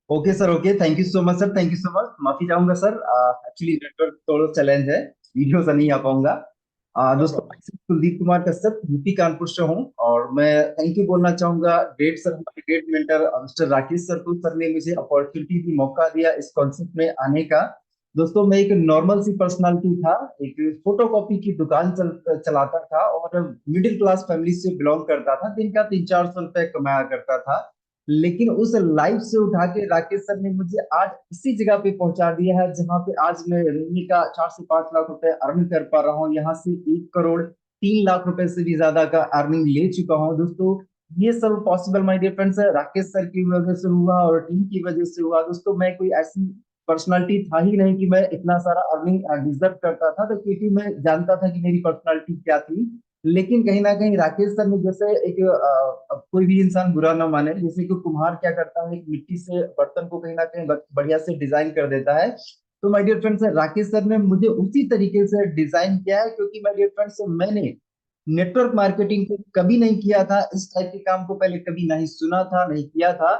Speaker 3: Okay sir, okay, thank you so much sir, thank you so much. माफी चाहूंगा सर, एक्चुअली नेटवर्क थोड़ा चैलेंज है, वीडियो से नहीं आ पाऊंगा।
Speaker 2: नो
Speaker 3: दोस्तों,
Speaker 2: प्रॉब्लम।
Speaker 3: मैं कुलदीप कुमार कश्यप यूपी कानपुर से हूँ, और मैं थैंक यू बोलना चाहूंगा ग्रेट सर, हमारे great mentor mister Rakesh sir को। सर ने मुझे अपॉर्चुनिटी दी, मौका दिया इस कॉन्सेप्ट में आने का। दोस्तों, मैं एक नॉर्मल सी पर्सनालिटी था, एक फोटोकॉपी की दुकान चलाता था, और मिडिल क्लास फैमिली से बिलोंग करता था, दिन का 300-400 रुपए कमाया करता था। लेकिन उस लाइफ से उठा के राकेश सर ने मुझे आज इसी जगह पे पहुंचा दिया है, जहां पे आज मैं महीने का 4 से 5 लाख रुपए अर्न कर पा रहा हूँ। यहाँ से 1 करोड़ 3 लाख रुपए से भी ज्यादा का अर्निंग ले चुका हूँ। दोस्तों, ये सब possible my dear friends Rakesh sir की वजह से हुआ, और टीम की वजह से हुआ। दोस्तों, मैं कोई ऐसी पर्सनालिटी था ही नहीं कि मैं इतना सारा अर्निंग डिजर्व करता था, तो क्योंकि मैं जानता था कि मेरी पर्सनालिटी क्या थी। लेकिन कहीं ना कहीं राकेश सर ने, जैसे एक अब कोई भी इंसान बुरा ना माने, जैसे कि कुम्हार क्या करता है, एक मिट्टी से बर्तन को कहीं ना कहीं बढ़िया से डिजाइन कर देता है। तो my dear friends, Rakesh sir ने मुझे उसी तरीके से डिजाइन किया है, क्योंकि माय डियर फ्रेंड्स, मैंने नेटवर्क मार्केटिंग को कभी नहीं किया था, इस टाइप के काम को पहले कभी नहीं सुना था, नहीं किया था।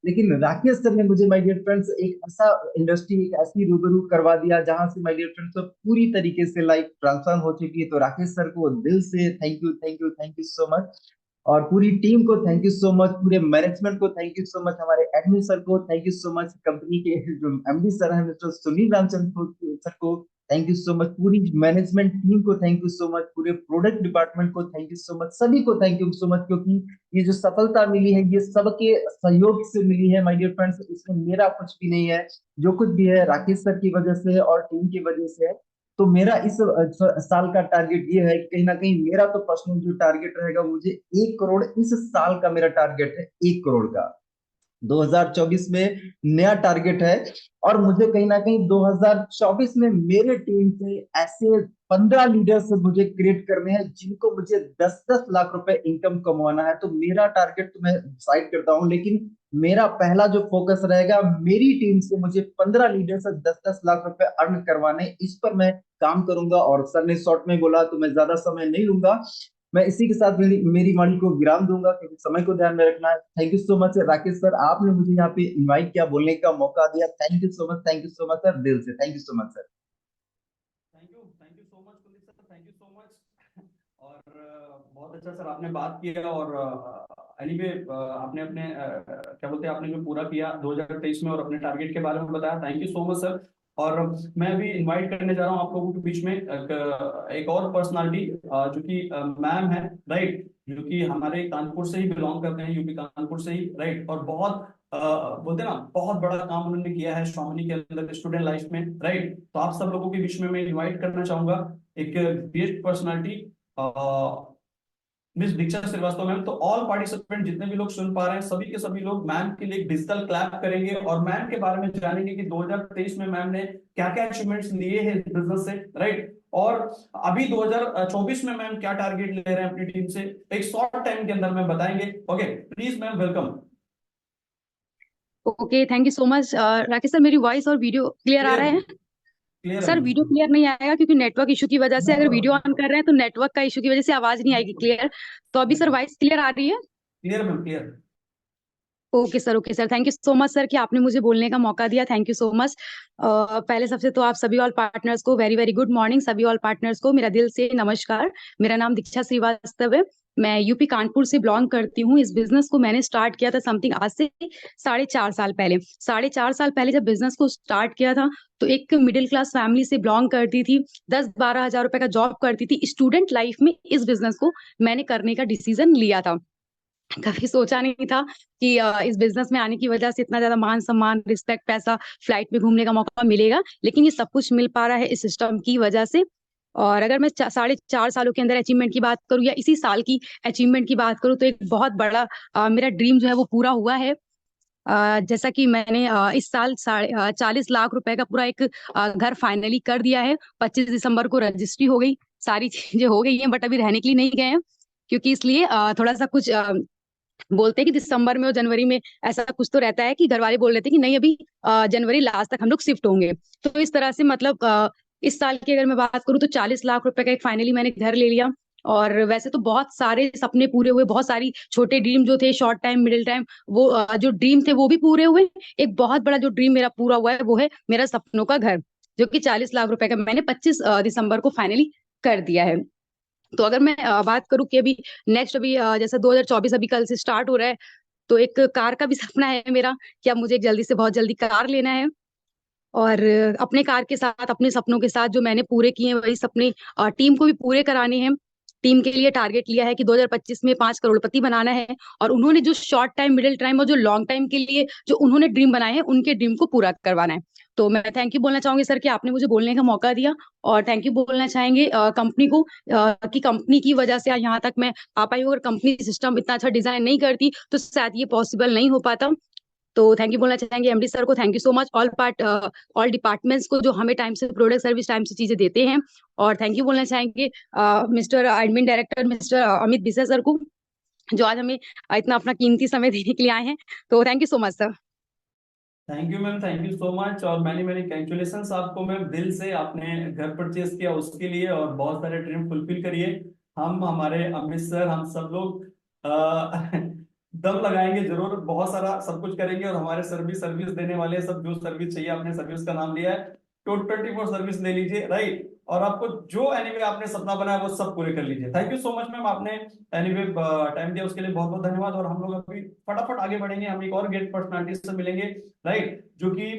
Speaker 3: लेकिन राकेश सर ने मुझे माय डियर फ्रेंड्स एक ऐसा इंडस्ट्री, एक ऐसी रूबरू करवा दिया, जहां से माय डियर फ्रेंड्स पूरी तरीके से लाइफ ट्रांसफॉर्म हो चुकी है। तो राकेश सर को दिल से thank you, thank you, thank you so much. और पूरी टीम को थैंक यू सो मच, पूरे मैनेजमेंट को थैंक यू सो मच, हमारे एडमिन सर को thank you so much, company के जो एमडी सर हैं मिस्टर सुनील रामचंद्र सर को थैंक यू सो मच, पूरी मैनेजमेंट टीम को थैंक यू सो मच, पूरे प्रोडक्ट डिपार्टमेंट को थैंक यू सो मच, सभी को थैंक यू सो मच। क्योंकि ये जो सफलता मिली है, ये सबके सहयोग से मिली है माय डियर फ्रेंड्स, इसमें मेरा कुछ भी नहीं है। जो कुछ भी है राकेश सर की वजह से और टीम की वजह से है। तो मेरा इस साल का टारगेट ये है कि कहीं ना कहीं मेरा तो पर्सनल जो टारगेट रहेगा, मुझे 1 करोड़ इस साल का मेरा टारगेट है, 1 करोड़ का 2024 में नया टारगेट है। और मुझे कहीं ना कहीं 2024 में मेरे टीम से ऐसे 15 लीडर्स मुझे क्रिएट करने हैं, जिनको मुझे 10-10 लाख रुपए इनकम कमाना है। तो मेरा टारगेट तो मैं साइड करता हूं, लेकिन मेरा पहला जो फोकस रहेगा, मेरी टीम से मुझे 15 लीडर से 10-10 लाख रुपए अर्न करवाने, इस पर मैं काम करूंगा। और सर ने शॉर्ट में बोला, तो मैं ज्यादा समय नहीं लूंगा, मैं इसी के साथ मेरी वाणी को विराम दूंगा, क्योंकि समय को ध्यान में रखना है। Thank you so much Rakesh sir, आपने मुझे यहाँ पे इनवाइट किया, बोलने का मौका दिया। Thank you so much, thank you so much sir, दिल से thank you so much sir.
Speaker 2: Thank you so much Kuldeep sir, thank you so much. और बहुत अच्छा सर आपने बात किया, और एनीवे आपने अपने क्या बोलते हैं, आपने जो पूरा किया 2023 में और अपने टारगेट के बारे में बताया, thank you so much sir. और मैं अभी इनवाइट करने जा रहा हूँ आप लोगों के बीच में एक और पर्सनालिटी, जो कि मैम है, राइट, जो कि हमारे कानपुर से ही बिलोंग करते हैं, यूपी कानपुर से ही, राइट, और बहुत बोलते हैं ना बहुत बड़ा काम उन्होंने किया है स्वामिनी के अंदर स्टूडेंट लाइफ में, राइट। तो आप सब लोगों के बीच में मैं इनवाइट करना चाहूंगा एक गेस्ट पर्सनालिटी,
Speaker 4: मिस दीक्षा श्रीवास्तव मैम। तो ऑल पार्टिसिपेंट जितने भी लोग सुन पा रहे हैं, सभी के सभी लोग मैम के लिए डिजिटल क्लैप करेंगे और मैम के बारे में जानेंगे कि 2023 में मैम ने क्या क्या अचीवमेंट्स लिए हैं बिजनेस से, राइट। और अभी 2024 में मैम क्या टारगेट ले रहे हैं अपनी टीम से, एक शॉर्ट टाइम के अंदर मैम बताएंगे। Okay, please ma'am, welcome.
Speaker 5: Okay, thank you so much. Rakesh sir, मेरी वॉइस और वीडियो क्लियर आ रहा है?
Speaker 4: क्लियर
Speaker 5: सर,
Speaker 4: है
Speaker 5: वीडियो क्लियर नहीं आएगा क्योंकि नेटवर्क इशू की वजह से, अगर वीडियो ऑन कर रहे हैं तो नेटवर्क का इशू की वजह से आवाज नहीं आएगी क्लियर। तो अभी सर वॉइस क्लियर आ रही है?
Speaker 4: Clear ma'am, clear.
Speaker 5: Okay sir, thank you so much sir कि आपने मुझे बोलने का मौका दिया। Thank you so much. पहले सबसे तो आप सभी ऑल पार्टनर्स को वेरी वेरी गुड मॉर्निंग। सभी ऑल पार्टनर्स को मेरा दिल से नमस्कार। मेरा नाम दीक्षा श्रीवास्तव है। मैं यूपी कानपुर से बिलोंग करती हूँ। इस बिजनेस को मैंने स्टार्ट किया था समथिंग आज से 4.5 साल पहले। 4.5 साल पहले जब बिजनेस को स्टार्ट किया था तो एक मिडिल क्लास फैमिली से बिलोंग करती थी। 10-12 हजार रुपए का जॉब करती थी। स्टूडेंट लाइफ में इस बिजनेस को मैंने करने का डिसीजन लिया था। कभी सोचा नहीं था कि इस बिजनेस में आने की वजह से इतना ज्यादा मान सम्मान, रिस्पेक्ट, पैसा, फ्लाइट में घूमने का मौका मिलेगा, लेकिन ये सब कुछ मिल पा रहा है इस सिस्टम की वजह से। और अगर मैं 4.5 सालों के अंदर अचीवमेंट की बात करूं या इसी साल की अचीवमेंट की बात करूं तो एक बहुत बड़ा मेरा ड्रीम जो है वो पूरा हुआ है। जैसा कि मैंने इस साल 40 लाख रुपए का पूरा एक घर फाइनली कर दिया है। 25 दिसंबर को रजिस्ट्री हो गई, सारी चीजें हो गई हैं, बट अभी रहने के लिए नहीं गए हैं क्योंकि इसलिए थोड़ा सा कुछ बोलते हैं कि दिसंबर में और जनवरी में ऐसा कुछ तो रहता है कि घर वाले बोल रहे थे कि नहीं अभी जनवरी लास्ट तक हम लोग शिफ्ट होंगे। तो इस तरह से मतलब इस साल की अगर मैं बात करूं तो 40 लाख रुपए का एक फाइनली मैंने घर ले लिया। और वैसे तो बहुत सारे सपने पूरे हुए, बहुत सारी छोटे ड्रीम जो थे शॉर्ट टाइम मिडिल टाइम वो जो ड्रीम थे वो भी पूरे हुए। एक बहुत बड़ा जो ड्रीम मेरा पूरा हुआ है वो है मेरा सपनों का घर, जो कि 40 लाख रुपए का मैंने 25 दिसंबर को फाइनली कर दिया है। तो अगर मैं बात करूं कि अभी नेक्स्ट अभी जैसे 2024 अभी कल से स्टार्ट हो रहा है, तो एक कार का भी सपना है मेरा कि अब मुझे एक जल्दी से बहुत जल्दी कार लेना है। और अपने कार के साथ, अपने सपनों के साथ जो मैंने पूरे किए हैं वही सपने टीम को भी पूरे कराने हैं। टीम के लिए टारगेट लिया है कि 2025 में 5 करोड़पति बनाना है। और उन्होंने जो शॉर्ट टाइम, मिडिल टाइम और जो लॉन्ग टाइम के लिए जो उन्होंने ड्रीम बनाए हैं उनके ड्रीम को पूरा करवाना है। तो मैं थैंक यू बोलना चाहूंगी सर कि आपने मुझे बोलने का मौका दिया। और थैंक यू बोलना चाहेंगे कंपनी को कि कंपनी की वजह से आज यहाँ तक मैं आ पाई हूँ। अगर कंपनी सिस्टम इतना अच्छा डिजाइन नहीं करती तो शायद ये पॉसिबल नहीं हो पाता। तो थैंक यू बोलना चाहेंगे एमडी सर को। Thank you so much all departments को जो हमें टाइम से प्रोडक्ट सर्विस टाइम से चीजें देते हैं। और थैंक यू बोलना चाहेंगे mister admin director mister Amit बिसे सर को, जो आज हमें इतना अपना कीमती समय देने के लिए आए हैं। तो thank you so much sir.
Speaker 4: Thank you ma'am, thank you so much. और मैंने मेरी कंग्रेचुलेशंस आपको मैम, दिल से आपने घर परचेज किया उसके लिए और बहुत सारे ड्रीम फुलफिल करिए। हम, हमारे अमित सर, हम सब लोग दम लगाएंगे जरूर, बहुत सारा सब कुछ करेंगे। और हमारे सर भी सर्विस देने वाले हैं, सब जो सर्विस चाहिए आपने सर्विस का नाम लिया है, तो 24 सर्विस ले लीजिए, राइट। और आपको जो एनीवे आपने सपना बनाया वो सब पूरे कर लीजिए। Thank you so much ma'am, आपने एनीवे टाइम दिया उसके लिए बहुत बहुत धन्यवाद। और हम लोग अभी फटाफट आगे बढ़ेंगे, हम एक और गेट पर्सनालिटी से मिलेंगे, राइट, जो कि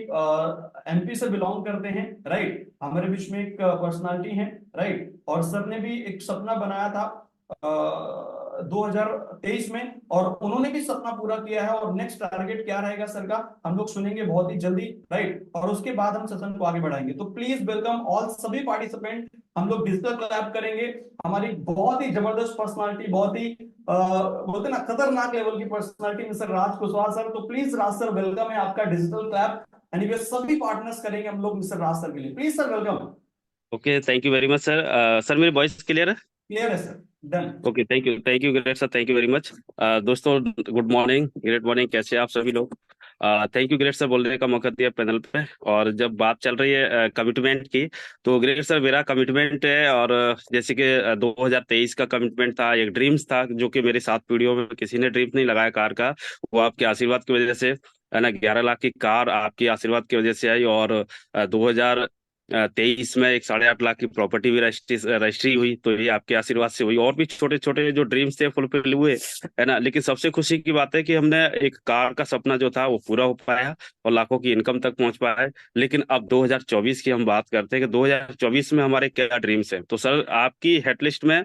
Speaker 4: एमपी से बिलोंग करते हैं, राइट। हमारे बीच में एक पर्सनालिटी है, राइट। और सर ने भी एक सपना बनाया था 2023 में, और उन्होंने भी सपना पूरा किया है। और नेक्स्ट टारगेट क्या रहेगा सर का हम लोग सुनेंगे बहुत ही जल्दी, राइट। और उसके बाद हम सेशन को आगे बढ़ाएंगे। तो प्लीज वेलकम ऑल सभी पार्टिसिपेंट। हम लोग डिजिटल क्लैप करेंगे। हमारी बहुत ही जबरदस्त पर्सनालिटी, बहुत ही बोलते ना खतरनाक लेवल की पर्सनालिटी मिस्टर राज कुशवाहा सर। तो प्लीज राज सर, वेलकम है आपका डिजिटल क्लैप। एनीवे सभी पार्टनर्स करेंगे हम लोग मिस्टर राज सर के लिए। Please sir, welcome.
Speaker 6: Okay, thank you very much sir. Sir मेरी वॉइस क्लियर है?
Speaker 4: क्लियर है sir, done.
Speaker 6: Okay, thank you great sir, thank you very much. दोस्तों गुड मॉर्निंग, ग्रेट मॉर्निंग, कैसे हैं आप सभी लोग? थैंक यू ग्रेट सर बोलने का मौका दिया पैनल पे। और जब बात चल रही है कमिटमेंट की, तो ग्रेट सर मेरा कमिटमेंट है। और जैसे कि 2023 का कमिटमेंट था, एक ड्रीम्स था, जो कि मेरी 7 पीढ़ियों में किसी ने ड्रीम नहीं लगाया कार का, वो आपके आशीर्वाद की वजह से है ना, 11 लाख की कार आपके आशीर्वाद की वजह से आई। और 2023 में एक 8.5 लाख की प्रॉपर्टी भी रजिस्ट्री हुई, तो ये आपके आशीर्वाद से हुई। और भी छोटे छोटे जो ड्रीम्स थे फुलफिल हुए, है ना। लेकिन सबसे खुशी की बात है कि हमने एक कार का सपना जो था वो पूरा हो पाया और लाखों की इनकम तक पहुंच पाया है। लेकिन अब 2024 की हम बात करते हैं कि 2024 में हमारे क्या ड्रीम्स हैं। तो सर आपकी हेडलिस्ट में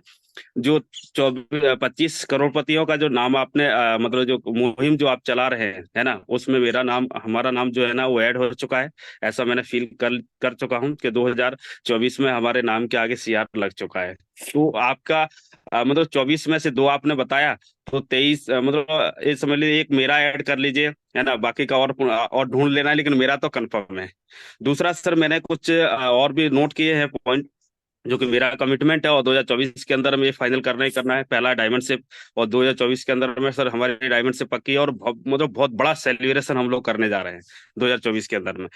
Speaker 6: जो 25 करोड़पतियों का जो नाम आपने मतलब जो मुहिम जो आप चला रहे हैं है ना, उसमें मेरा नाम, हमारा नाम जो है ना वो ऐड हो चुका है। ऐसा मैंने फील कर कर चुका हूँ कि 2024 में हमारे नाम के आगे सीआर लग चुका है। तो आपका मतलब 24 में से 2 आपने बताया, तो 23 मतलब ये समझ लीजिए एक मेरा ऐड कर लीजिए, है ना, बाकी का और ढूंढ लेना है, लेकिन मेरा तो कंफर्म है। दूसरा सर, मैंने कुछ और भी नोट किए हैं पॉइंट, जो कि मेरा कमिटमेंट है और 2024 के अंदर में ये फाइनल करना ही करना है। पहला डायमंड शिप, और 2024 के अंदर में सर हमारी डायमंड शिप पक्की है, और मतलब बहुत बड़ा सेलिब्रेशन हम लोग करने जा रहे हैं 2024 के अंदर में,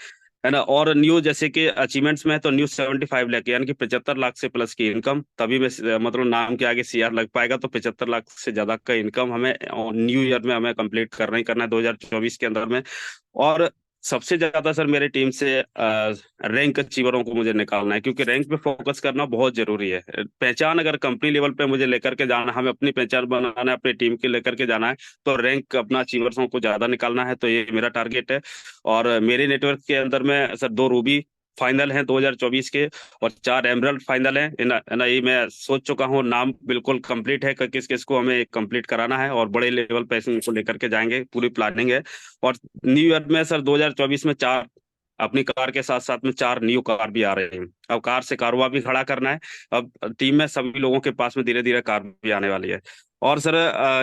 Speaker 6: है ना। और न्यू जैसे कि अचीवमेंट्स में है, तो न्यू 75 लाख यानी कि 75 लाख से प्लस की इनकम, तभी में मतलब नाम के आगे सीआर लग पाएगा। तो 75 लाख से ज्यादा का इनकम हमें न्यू ईयर में हमें कंप्लीट करना ही करना है 2024 के अंदर में। और सबसे ज्यादा सर मेरे टीम से रैंक अचीवरों को मुझे निकालना है, क्योंकि रैंक पे फोकस करना बहुत जरूरी है। पहचान अगर कंपनी लेवल पे मुझे लेकर के जाना, हमें अपनी पहचान बनाना है, अपनी टीम के लेकर के जाना है, तो रैंक अपना अचीवर्सों को ज्यादा निकालना है। तो ये मेरा टारगेट है। और मेरे नेटवर्क के अंदर में सर 2 रूबी फाइनल हैं 2024 के, और 4 एमरल्ड फाइनल हैं, है ना। ये मैं सोच चुका हूँ, नाम बिल्कुल कंप्लीट है कि किस किस को हमें कंप्लीट कराना है, और बड़े लेवल पे इनको लेकर के जाएंगे, पूरी प्लानिंग है। और न्यू ईयर में सर 2024 में 4 अपनी कार के साथ साथ में 4 न्यू कार भी आ रही हैं। अब कार से कारोबार भी खड़ा करना है। अब टीम में सभी लोगों के पास में धीरे धीरे कार भी आने वाली है। और सर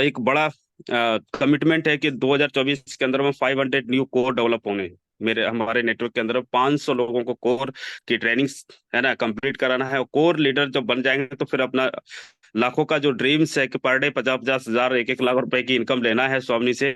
Speaker 6: एक बड़ा कमिटमेंट है कि 2024 के अंदर में 500 न्यू कोर डेवलप होने हैं। हमारे नेटवर्क के अंदर 500 लोगों को कोर की ट्रेनिंग, है ना, कंप्लीट कराना है। और कोर लीडर जब बन जाएंगे, तो फिर अपना लाखों का जो ड्रीम्स है कि पर डे 50-50 हजार 1-1 लाख रुपए की इनकम लेना है स्वामी से,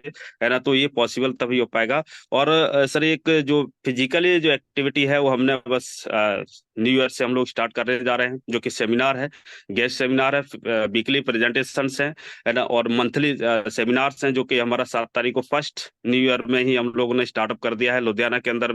Speaker 6: है ना, तो ये पॉसिबल तभी हो पाएगा। और सर एक जो फिजिकली जो एक्टिविटी है, वो हमने बस न्यू ईयर से हम लोग स्टार्ट करने जा रहे हैं, जो कि सेमिनार है, गेस्ट सेमिनार है, वीकली प्रेजेंटेशंस है ना, और मंथली सेमिनार्स हैं, जो कि हमारा 7 तारीख को फर्स्ट न्यू ईयर में ही हम लोगों ने स्टार्टअप कर दिया है लुधियाना के अंदर।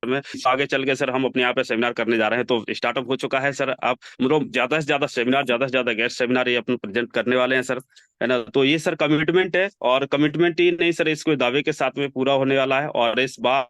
Speaker 6: में आगे चल के सर हम अपने यहाँ पे सेमिनार करने जा रहे हैं, तो स्टार्टअप हो चुका है सर। आप मतलब ज्यादा से ज्यादा सेमिनार, ज्यादा से ज्यादा गेस्ट सेमिनार ये अपने प्रेजेंट करने वाले हैं सर, है ना। तो ये सर कमिटमेंट है, और कमिटमेंट ही नहीं सर, इसको दावे के साथ में पूरा होने वाला है। और इस बार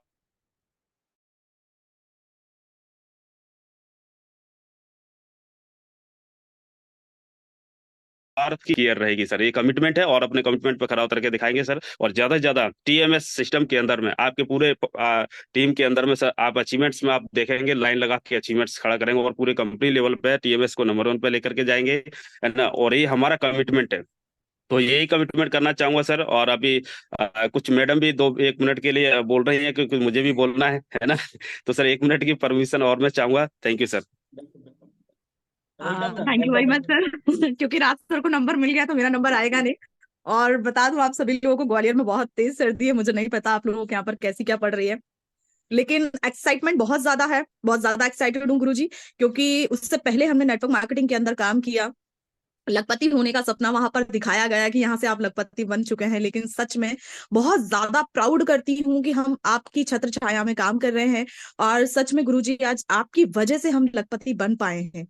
Speaker 6: की केयर रहेगी सर, ये कमिटमेंट है, और अपने कमिटमेंट पे खरा उतर के दिखाएंगे सर। और ज्यादा से ज्यादा टीएमएस सिस्टम के अंदर में, आपके पूरे टीम के अंदर में सर, आप अचीवमेंट्स में आप देखेंगे लाइन लगा के अचीवमेंट्स खड़ा करेंगे, और पूरे कंपनी लेवल पे टीएमएस को नंबर 1 पे लेकर के जाएंगे, है ना। और ये हमारा कमिटमेंट है, तो यही कमिटमेंट करना चाहूंगा सर। और अभी कुछ मैडम भी 1 मिनट के लिए बोल रही हैं, क्योंकि मुझे भी बोलना है ना। तो सर 1 मिनट की परमिशन और मैं चाहूंगा। Thank you sir.
Speaker 7: Thank you very much sir. क्योंकि रात सर को नंबर मिल गया तो मेरा नंबर आएगा नहीं। और बता दूं आप सभी लोगों को, ग्वालियर में बहुत तेज सर्दी है। मुझे नहीं पता आप लोगों के यहाँ पर कैसी क्या पड़ रही है, लेकिन एक्साइटमेंट बहुत ज्यादा है। बहुत ज्यादा एक्साइटेड हूँ गुरुजी, क्योंकि उससे पहले हमने नेटवर्क मार्केटिंग के अंदर काम किया। लखपति होने का सपना वहां पर दिखाया गया कि यहाँ से आप लखपति बन चुके हैं, लेकिन सच में बहुत ज्यादा प्राउड करती हूँ कि हम आपकी छत्र छाया में काम कर रहे हैं। और सच में गुरुजी, आज आपकी वजह से हम लखपति बन पाए हैं।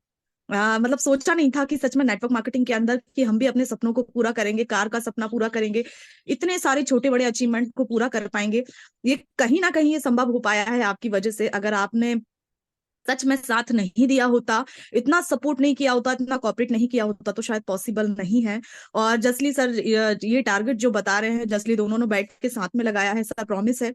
Speaker 7: मतलब सोचा नहीं था कि सच में नेटवर्क मार्केटिंग के अंदर कि हम भी अपने सपनों को पूरा करेंगे, कार का सपना पूरा करेंगे, इतने सारे छोटे बड़े अचीवमेंट को पूरा कर पाएंगे। ये कहीं ना कहीं ये संभव हो पाया है आपकी वजह से। अगर आपने सच में साथ नहीं दिया होता, इतना सपोर्ट नहीं किया होता, इतना कॉपरेट नहीं किया होता, तो शायद पॉसिबल नहीं है। और जसली सर ये टारगेट जो बता रहे हैं, जसली दोनों ने बैठ के साथ में लगाया है सर, प्रॉमिस है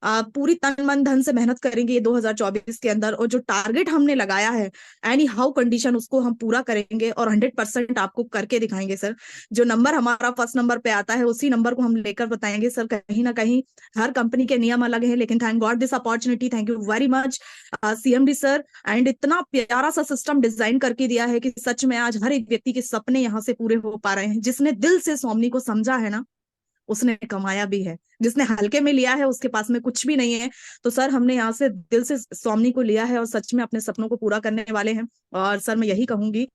Speaker 7: पूरी तन मन धन से मेहनत करेंगे ये 2024 के अंदर। और जो टारगेट हमने लगाया है, एनी हाउ कंडीशन, उसको हम पूरा करेंगे और 100% आपको करके दिखाएंगे सर। जो नंबर हमारा फर्स्ट नंबर पे आता है, उसी नंबर को हम लेकर बताएंगे सर। कहीं ना कहीं हर कंपनी के नियम अलग है, लेकिन thank God this opportunity. Thank you very much CMD sir. And इतना प्यारा सा सिस्टम डिजाइन करके दिया है कि सच में आज हर एक व्यक्ति के सपने यहाँ से पूरे हो पा रहे हैं। जिसने दिल से स्वामी को समझा है ना, उसने कमाया भी है। जिसने हल्के में लिया है, उसके पास में कुछ भी नहीं है। तो सर हमने यहाँ से दिल से स्वामी को लिया है और सच में अपने सपनों को पूरा करने वाले हैं। और सर मैं यही कहूंगी,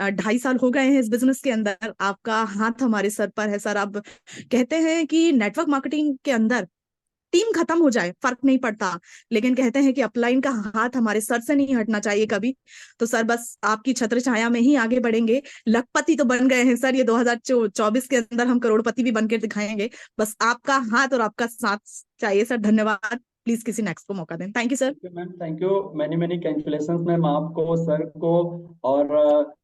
Speaker 7: 2.5 साल हो गए हैं इस बिजनेस के अंदर, आपका हाथ हमारे सर पर है सर। आप कहते हैं कि नेटवर्क मार्केटिंग के अंदर टीम खत्म हो जाए फर्क नहीं पड़ता, लेकिन कहते हैं कि अपलाइन का हाथ हमारे सर से नहीं हटना चाहिए कभी। तो सर बस आपकी छत्र छाया में ही आगे बढ़ेंगे। लखपति तो बन गए हैं सर, ये 2024 के अंदर हम करोड़पति भी बनकर दिखाएंगे। बस आपका हाथ और आपका साथ चाहिए सर। धन्यवाद। प्लीज किसी नेक्स्ट को मौका दें। Thank you sir.
Speaker 2: Ma'am thank you, many many congratulation ma'am आपको, सर को। और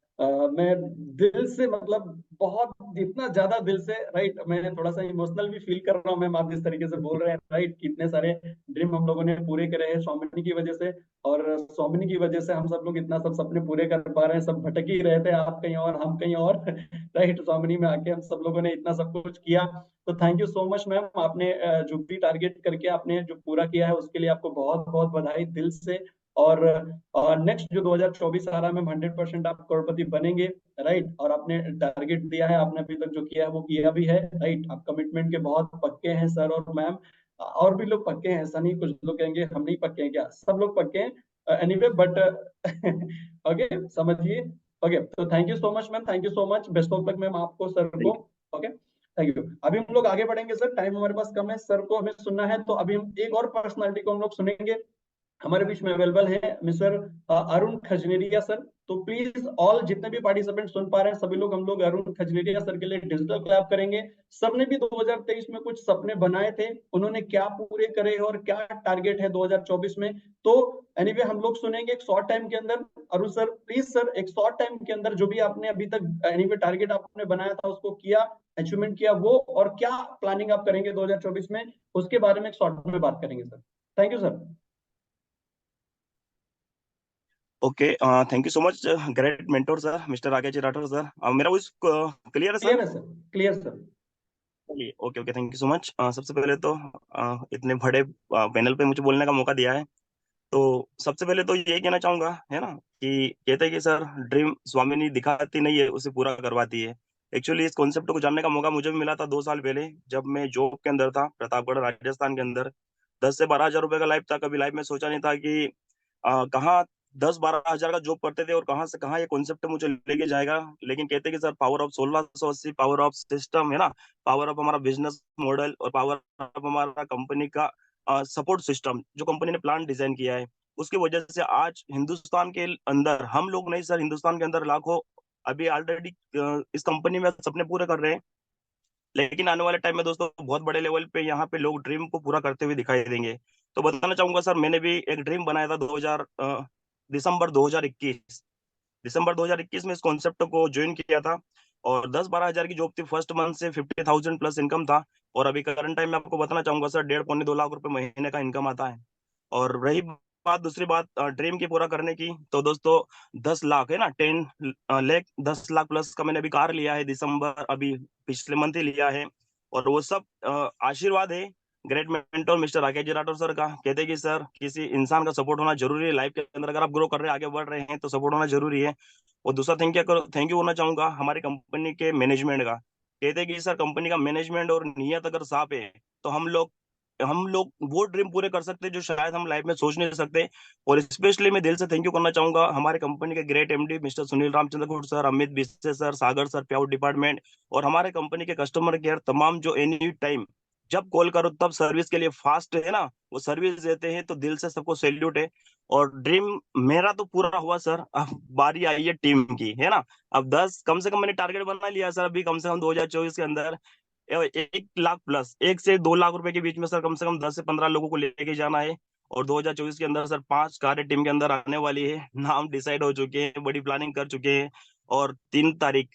Speaker 2: मैं दिल से, मतलब बहुत जितना ज्यादा दिल से, राइट, मैं थोड़ा सा इमोशनल भी फील कर रहा हूँ मैम, आप जिस तरीके से बोल रहे हैं, राइट, कितने सारे ड्रीम हम लोगों ने पूरे करे हैं सौमिनी की वजह से, और सौमिनी की वजह से हम सब लोग इतना सब सपने पूरे कर पा रहे हैं। सब भटक ही रहे थे, आप कहीं और हम कहीं और राइट, सौमिनी में आके हम सब लोगों ने इतना सब कुछ किया। तो thank you so much ma'am, आपने जो भी टारगेट करके आपने जो पूरा किया है उसके लिए आपको बहुत बहुत बधाई दिल से। और नेक्स्ट जो 2024 आ रहा है मैम, 100% आप करोड़पति बनेंगे, राइट। और आपने टारगेट दिया है, आपने अभी तक जो किया है वो किया भी है, राइट। आप कमिटमेंट के बहुत पक्के हैं सर और मैम, और भी लोग पक्के हैं, ऐसा नहीं कुछ लोग कहेंगे हम नहीं पक्के हैं क्या, सब लोग पक्के हैं एनीवे, बट ओके, समझिए। ओके, तो thank you so much ma'am, thank you so much, best of luck ma'am आपको, सर को। Okay, thank you. अभी हम लोग आगे बढ़ेंगे सर, टाइम हमारे पास कम है, सर को हमें सुनना है, तो अभी हम एक और पर्सनालिटी को हम लोग सुनेंगे। हमारे बीच में अवेलेबल है मिस्टर अरुण खजनेरिया सर। तो प्लीज ऑल जितने भी पार्टिसिपेंट सुन पा रहे हैं सभी लोग, हम लोग अरुण खजनेरिया सर के लिए डिजिटल क्लैप करेंगे। सर ने भी 2023 में कुछ सपने बनाए थे, उन्होंने क्या पूरे करे और क्या टारगेट है 2024 में। तो एनीवे हम लोग सुनेंगे एक शॉर्ट टाइम के अंदर। अरुण सर प्लीज सर, एक शॉर्ट टाइम के अंदर जो भी आपने अभी तक एनीवे टारगेट आपने बनाया था उसको किया, अचीवमेंट किया वो, और क्या प्लानिंग आप करेंगे 2024 में, उसके बारे में एक शॉर्ट में बात करेंगे sir. Thank you sir.
Speaker 8: Okay, thank you so much great mentor sir, mister Rakesh Rathore sir. मेरा वॉइस क्लियर है सर?
Speaker 2: क्लियर है सर, क्लियर सर।
Speaker 8: चलिए, okay okay, thank you so much. सबसे पहले तो इतने बड़े पैनल पे मुझे बोलने का मौका दिया है, तो सबसे पहले तो यही कहना चाहूंगा, है ना, कि कहते हैं कि सर ड्रीम स्वामिनी दिखाती नहीं है, उसे पूरा करवाती है। एक्चुअली इस कॉन्सेप्ट को जानने का मौका मुझे भी मिला था 2 साल पहले, जब मैं जॉब के अंदर था प्रतापगढ़ राजस्थान के अंदर। 10 से 12 हजार रुपए का लाइफ था, कभी लाइफ में सोचा नहीं था कि कहाँ 10-12 हजार का जॉब करते थे और कहाँ से कहाँ ये कॉन्सेप्ट मुझे लेके जाएगा। लेकिन कहते हैं कि sir power of 1680, power of system, है ना, पावर ऑफ हमारा बिजनेस मॉडल, और पावर ऑफ हमारा कंपनी का सपोर्ट सिस्टम, जो कंपनी ने प्लान डिजाइन किया है, उसकी वजह से आज हिंदुस्तान के अंदर, हम लोग नहीं सर, हिंदुस्तान के अंदर लाखों अभी ऑलरेडी इस कंपनी में सपने पूरे कर रहे हैं। लेकिन आने वाले टाइम में दोस्तों बहुत बड़े लेवल पे यहाँ पे लोग ड्रीम को पूरा करते हुए दिखाई देंगे। तो बताना चाहूंगा सर, मैंने भी एक ड्रीम बनाया था दिसंबर 2021, दिसंबर 2021 में इस कॉन्सेप्ट को ज्वाइन किया था। और 10-12 हजार की जॉब थी, फर्स्ट मंथ से 50,000 प्लस इनकम था। और अभी करंट टाइम में आपको बताना चाहूंगा सर, 1.5-2 लाख रुपए महीने का इनकम आता है। और रही बात, दूसरी बात ड्रीम की पूरा करने की, तो दोस्तों 10 लाख, है ना, 10 लाख, 10 लाख प्लस का मैंने अभी कार लिया है, दिसंबर अभी पिछले मंथ ही लिया है। और वो सब आशीर्वाद है great mentor mister Rakesh ji Rathore sir का। कहते हैं कि सर किसी इंसान का सपोर्ट होना जरूरी है लाइफ के अंदर, अगर आप ग्रो कर रहे हैं, आगे बढ़ रहे हैं, तो सपोर्ट होना जरूरी है। और दूसरा थैंक यू होना चाहूंगा हमारी कंपनी के मैनेजमेंट का। कहते हैं कि सर कंपनी का मैनेजमेंट और नीयत अगर साफ है, तो हम लोग वो ड्रीम पूरे कर सकते हैं जो शायद हम लाइफ में सोच नहीं सकते। और स्पेशली मैं दिल से थैंक यू करना चाहूंगा हमारे कंपनी के great MD mister Sunil Ramchandra गुड sir, Amit Bisse sir, Sagar sir, प्याउट डिपार्टमेंट, और हमारे कंपनी के कस्टमर केयर तमाम, जो एनी टाइम जब कॉल करो तब सर्विस के लिए फास्ट, है ना, वो सर्विस देते हैं। तो दिल से सबको सैल्यूट है। और ड्रीम मेरा तो पूरा हुआ सर, अब बारी आई है टीम की, है ना। अब 10 कम से कम मैंने टारगेट बना लिया सर, अभी कम से कम 2024 के अंदर 1 लाख प्लस, 1 से 2 लाख रुपए के बीच में सर कम से कम 10 से 15 लोगों को लेके जाना है। और 2024 के अंदर सर 5 कारें टीम के अंदर आने वाली है, नाम डिसाइड हो चुके हैं, बड़ी प्लानिंग कर चुके हैं। और 3 तारीख,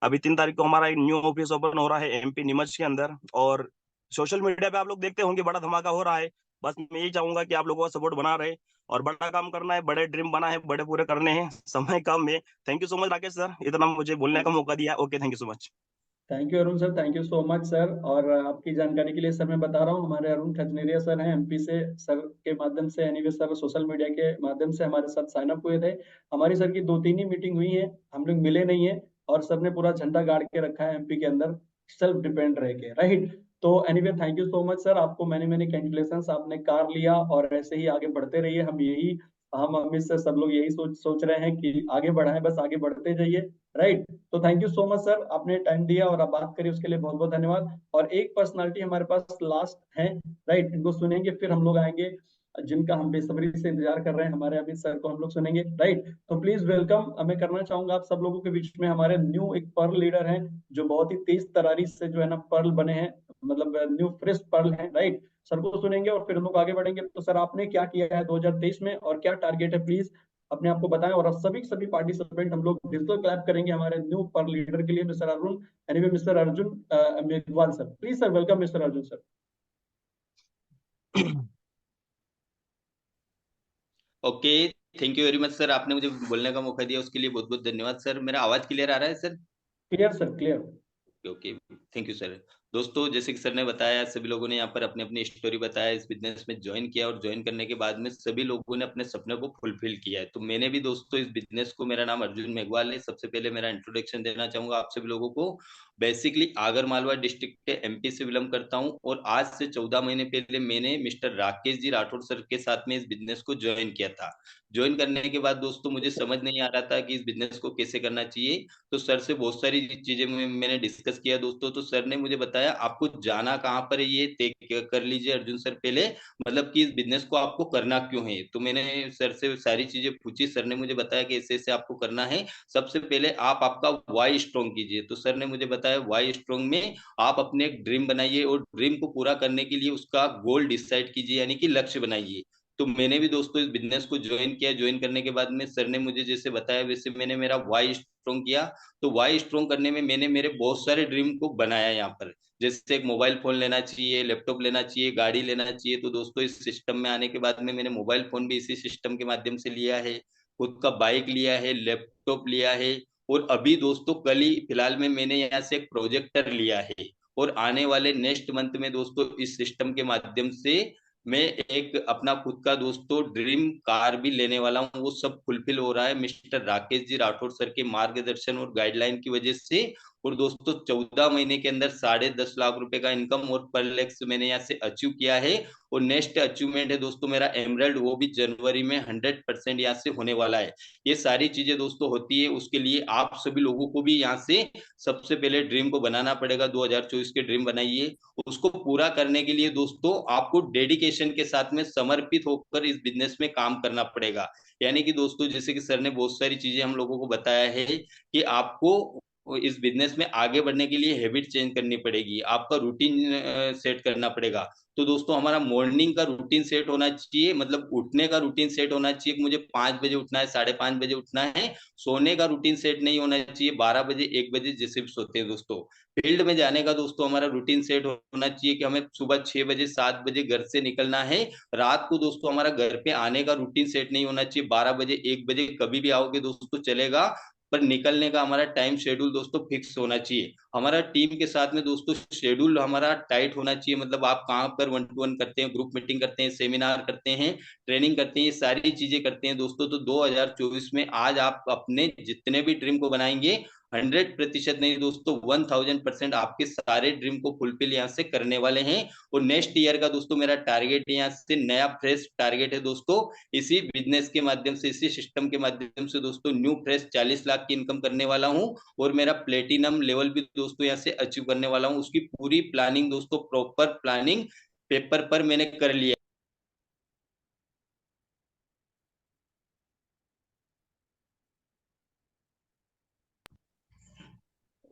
Speaker 8: अभी 3 तारीख को हमारा एक न्यू ऑफिस ओपन हो रहा है एमपी नीमच के अंदर। और सोशल मीडिया पे आप लोग देखते होंगे बड़ा धमाका हो रहा है। बस मैं यही चाहूंगा कि आप लोगों का सपोर्ट बना रहे, और बड़ा काम करना है, बड़े ड्रीम बना है, बड़े पूरे करने हैं, समय कम है। Thank you so much Rakesh sir, इतना मुझे बोलने का मौका दिया। Okay, thank you so much.
Speaker 2: Thank you Arun sir, thank you so much sir. और आपकी जानकारी के लिए सर मैं बता रहा हूँ, हमारे अरुण खजनेरिया सर हैं एमपी से, सर के माध्यम से, एनीवे सर सोशल मीडिया के माध्यम से हमारे साथ साइन अप हुए थे। हमारी सर की 2-3 ही मीटिंग हुई है, हम लोग मिले नहीं है, और सर ने पूरा झंडा गाड़ के रखा है एमपी के अंदर, सेल्फ डिपेंड रह के, राइट। तो anyway thank you so much sir, आपको मैंने मैंने कैंकुलेशन, आपने कार लिया और ऐसे ही आगे बढ़ते रहिए, हम यही हम अमित सर सब लोग यही सोच रहे हैं कि आगे बढ़ाएं, बस आगे बढ़ते जाइए, राइट। तो thank you so much sir, आपने टाइम दिया और आप बात करी उसके लिए बहुत बहुत धन्यवाद। और एक पर्सनालिटी हमारे पास लास्ट है, राइट, इनको सुनेंगे फिर हम लोग आएंगे जिनका हम बेसब्री से इंतजार कर रहे हैं, हमारे अमित सर को हम लोग सुनेंगे, राइट। तो प्लीज वेलकम, मैं करना चाहूंगा आप सब लोगों के बीच में हमारे न्यू एक पर्ल लीडर हैं, जो बहुत ही तेज तरारी से जो है ना पर्ल बने हैं, मतलब न्यू फ्रेश पर्ल हैं, राइट। सर को सुनेंगे और फिर हम लोग आगे बढ़ेंगे। तो सर आपने क्या किया है 2023 में और क्या टारगेट है, प्लीज अपने आप को बताएं। और अब सभी पार्टिसिपेंट हम लोग डिजिटल क्लैप करेंगे हमारे न्यू पर्ल लीडर के लिए, mister Arun, anyway mister Arjun Meghwal sir, please sir welcome mister Arjun sir.
Speaker 9: Okay, thank you very much sir, आपने मुझे बोलने का मौका दिया उसके लिए बहुत बहुत धन्यवाद सर। मेरा आवाज क्लियर आ रहा है sir?
Speaker 2: Clear sir, clear.
Speaker 9: Okay, thank you sir. दोस्तों, जैसे कि सर ने बताया, सभी लोगों ने यहाँ पर अपनी अपनी स्टोरी बताया, इस बिजनेस में ज्वाइन किया और ज्वाइन करने के बाद में सभी लोगों ने अपने सपने को फुलफिल किया है। तो मैंने भी दोस्तों इस बिजनेस को, मेरा नाम अर्जुन मेघवाल है, सबसे पहले मेरा इंट्रोडक्शन देना चाहूंगा आप सभी लोगों को। बेसिकली आगर मालवा डिस्ट्रिक्ट के एमपी से बिलोंग करता हूँ और आज से 14 महीने पहले मैंने मिस्टर राकेश जी राठौर सर के साथ में इस बिजनेस को ज्वाइन किया था। ज्वाइन करने के बाद दोस्तों मुझे समझ नहीं आ रहा था कि इस बिजनेस को कैसे करना चाहिए, तो सर से बहुत सारी चीजें मैंने डिस्कस किया दोस्तों। तो सर ने मुझे बताया आपको जाना कहाँ पर है ये तय कर लीजिए अर्जुन सर पहले, मतलब कि इस बिजनेस को आपको करना क्यों है। तो मैंने सर से सारी चीजें पूछी, सर ने मुझे बताया कि ऐसे ऐसे आपको करना है, सबसे पहले आप आपका वाई स्ट्रॉन्ग कीजिए। तो सर ने मुझे बताया वाई स्ट्रॉन्ग में आप अपने एक ड्रीम बनाइए और ड्रीम को पूरा करने के लिए उसका गोल डिसाइड कीजिए, यानी कि लक्ष्य बनाइए। तो मैंने भी दोस्तों इस बिजनेस को ज्वाइन किया। ज्वाइन करने के बाद में सर ने मुझे जैसे बताया वैसे मैंने मेरा वाई स्ट्रॉन्ग किया। तो वाई स्ट्रॉन्ग करने में मैंने मेरे बहुत सारे ड्रीम को बनाया यहाँ पर, जैसे एक मोबाइल फोन लेना चाहिए, लैपटॉप लेना चाहिए, गाड़ी लेना चाहिए। तो दोस्तों इस सिस्टम में आने के बाद में मैंने मोबाइल फोन भी इसी सिस्टम के माध्यम से लिया है, खुद का बाइक लिया है, लैपटॉप लिया है, और अभी दोस्तों कल ही फिलहाल में मैंने यहाँ से एक प्रोजेक्टर लिया है। और आने वाले नेक्स्ट मंथ में दोस्तों इस सिस्टम के माध्यम से मैं एक अपना खुद का दोस्तों ड्रीम कार भी लेने वाला हूँ। वो सब फुलफिल हो रहा है मिस्टर राकेश जी राठौर सर के मार्गदर्शन और गाइडलाइन की वजह से। और दोस्तों 14 महीने के अंदर 10.5 लाख रुपए का इनकम और पर लैक्स मैंने यहाँ से अचीव किया है। और नेक्स्ट अचीवमेंट है दोस्तों मेरा एमरल्ड, वो भी जनवरी में 100% यहाँ से होने वाला है। ये सारी चीजें दोस्तों होती है, उसके लिए आप सभी लोगों को भी यहाँ से सबसे पहले ड्रीम को बनाना पड़ेगा। 2024 के ड्रीम बनाइए, उसको पूरा करने के लिए दोस्तों आपको डेडिकेशन के साथ में समर्पित होकर इस बिजनेस में काम करना पड़ेगा। यानी कि दोस्तों जैसे कि सर ने बहुत सारी चीजें हम लोगों को बताया है कि आपको इस बिजनेस में आगे बढ़ने के लिए हैबिट चेंज करनी पड़ेगी, आपका रूटीन सेट करना पड़ेगा। तो दोस्तों हमारा मॉर्निंग का रूटीन सेट होना चाहिए, मतलब उठने का रूटीन सेट होना चाहिए कि मुझे 5 बजे उठना है, 5:30 बजे उठना है। सोने का रूटीन सेट नहीं होना चाहिए 12 बजे 1 बजे जैसे भी सोते हैं दोस्तों। फील्ड में जाने का दोस्तों हमारा रूटीन सेट होना चाहिए कि हमें सुबह 6 बजे 7 बजे घर से निकलना है। रात को दोस्तों हमारा घर पे आने का रूटीन सेट नहीं होना चाहिए 12 बजे 1 बजे, कभी भी आओगे दोस्तों चलेगा, पर निकलने का हमारा टाइम शेड्यूल दोस्तों फिक्स होना चाहिए। हमारा टीम के साथ में दोस्तों शेड्यूल हमारा टाइट होना चाहिए, मतलब आप कहाँ पर 1-to-1 करते हैं, ग्रुप मीटिंग करते हैं, सेमिनार करते हैं, ट्रेनिंग करते हैं, ये सारी चीजें करते हैं दोस्तों। तो 2024 में आज आप अपने जितने भी ड्रीम को बनाएंगे 100% नहीं दोस्तों 1000% आपके सारे ड्रीम को फुलफिल यहाँ से करने वाले हैं। और नेक्स्ट ईयर का दोस्तों मेरा टारगेट यहाँ से नया फ्रेश टारगेट है दोस्तों, इसी बिजनेस के माध्यम से, इसी सिस्टम के माध्यम से दोस्तों न्यू फ्रेश 40 लाख की इनकम करने वाला हूँ। और मेरा प्लेटिनम लेवल भी दोस्तों यहाँ से अचीव करने वाला हूँ। उसकी पूरी प्लानिंग दोस्तों, प्रॉपर प्लानिंग पेपर पर मैंने कर लिया।